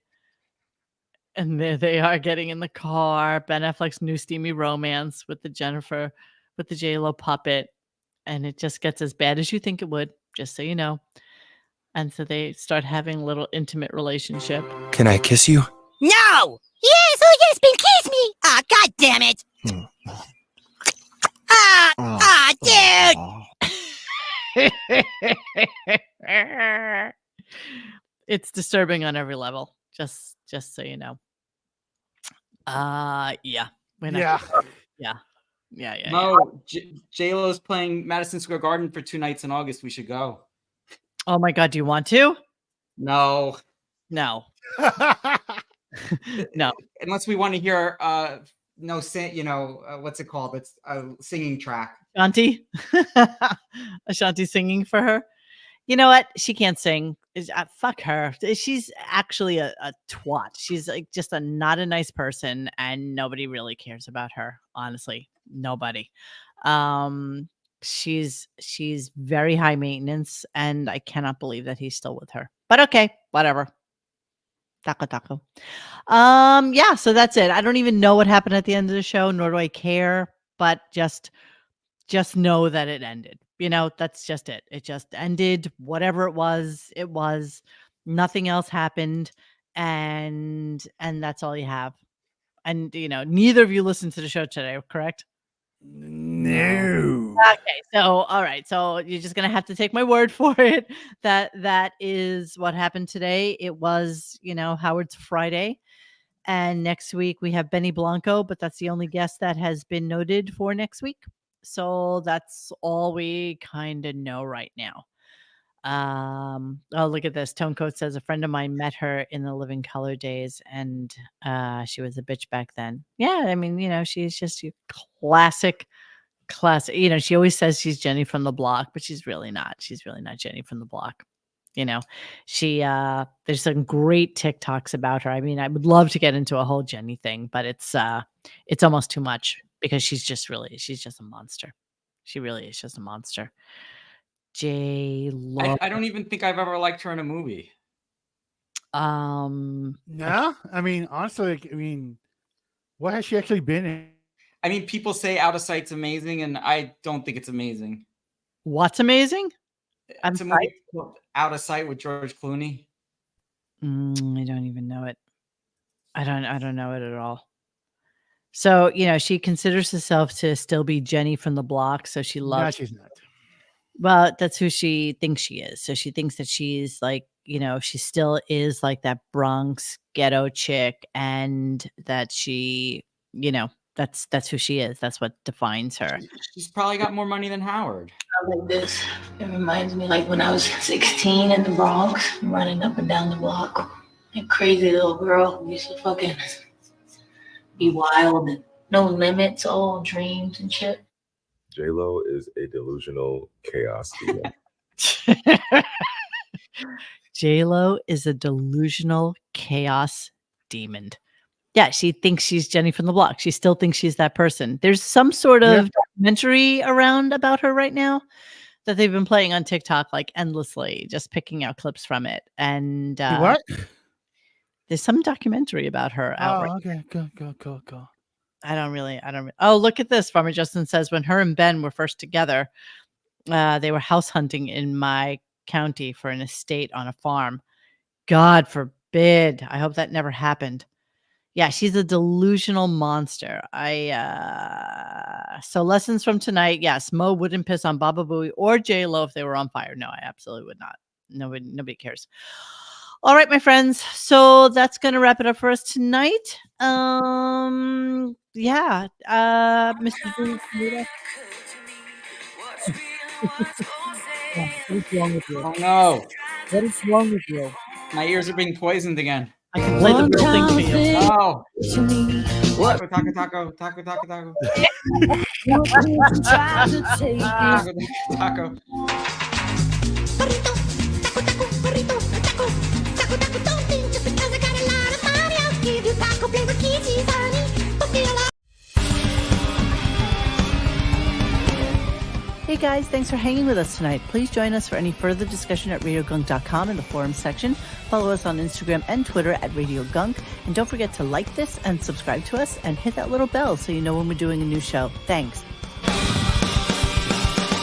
A: And there they are getting in the car. Ben Affleck's new steamy romance with the J-Lo puppet. And it just gets as bad as you think it would, just so you know. And so they start having a little intimate relationship.
V: Can I kiss you?
F: No! Yes, oh yes, Ben, kiss me! Ah, God damn it!
A: Dude! It's disturbing on every level, just so you know. Yeah.
C: Mo, J-Lo's playing Madison Square Garden for 2 nights in August. We should go.
A: Oh my God, do you want to?
C: No.
A: No.
C: Unless we want to hear what's it called? It's a singing track.
A: Ashanti singing for her. You know what? She can't sing. fuck her. She's actually a twat. She's like just not a nice person, and nobody really cares about her. Honestly, nobody. She's very high maintenance, and I cannot believe that he's still with her. But okay, whatever. Taco. Yeah, so that's it. I don't even know what happened at the end of the show, nor do I care, but just know that it ended. That's just it. It just ended. Whatever it was. Nothing else happened, and that's all you have. And neither of you listened to the show today, correct?
B: No.
A: Okay, so all right, so you're just gonna have to take my word for it. That is what happened today. It was, Howard's Friday, and next week we have Benny Blanco, but that's the only guest that has been noted for next week. So that's all we kind of know right now. Oh, look at this. Tonecoat says a friend of mine met her in the Living Color days, and she was a bitch back then. Yeah, I mean, she's just your classic. She always says she's Jenny from the block, but she's really not. She's really not Jenny from the block. She there's some great TikToks about her. I mean, I would love to get into a whole Jenny thing, but it's almost too much because she's just a monster. She really is just a monster. J-Lo.
C: I don't even think I've ever liked her in a movie.
B: No, I mean, honestly, what has she actually been in?
C: I mean, people say Out of Sight's amazing, and I don't think it's amazing.
A: What's amazing?
C: It's a movie called Out of Sight with George Clooney.
A: I don't even know it. I don't know it at all. So, she considers herself to still be Jenny from the block. So she loves.
B: No, she's not.
A: Well, that's who she thinks she is. So she thinks that she's like, she still is like that Bronx ghetto chick, and that she, that's who she is. That's what defines her.
C: She's probably got more money than Howard.
I: Like this. It reminds me like when I was 16 in the Bronx, running up and down the block. A crazy little girl who used to fucking be wild and no limits, all dreams and shit.
V: J-Lo is a delusional chaos demon.
A: J-Lo is a delusional chaos demon. Yeah, she thinks she's Jenny from the block. She still thinks she's that person. There's some sort of documentary around about her right now that they've been playing on TikTok like endlessly, just picking out clips from it. And
B: what?
A: There's some documentary about her out.
B: Oh, okay. Go.
A: I don't. Oh, look at this. Farmer Justin says when her and Ben were first together, they were house hunting in my county for an estate on a farm. God forbid. I hope that never happened. Yeah, she's a delusional monster. So lessons from tonight. Yes, Mo wouldn't piss on Baba Booey or J-Lo if they were on fire. No, I absolutely would not. Nobody cares. All right, my friends. So that's going to wrap it up for us tonight. Mr. Booey. What is wrong with you?
C: Oh no.
A: What is wrong with you?
C: My ears are being poisoned again.
A: I can play the real thing for you.
C: Oh.
A: What?
C: Taco. Taco.
A: Hey guys, thanks for hanging with us tonight. Please join us for any further discussion at RadioGunk.com in the forum section. Follow us on Instagram and Twitter at RadioGunk. And don't forget to like this and subscribe to us and hit that little bell so you know when we're doing a new show. Thanks.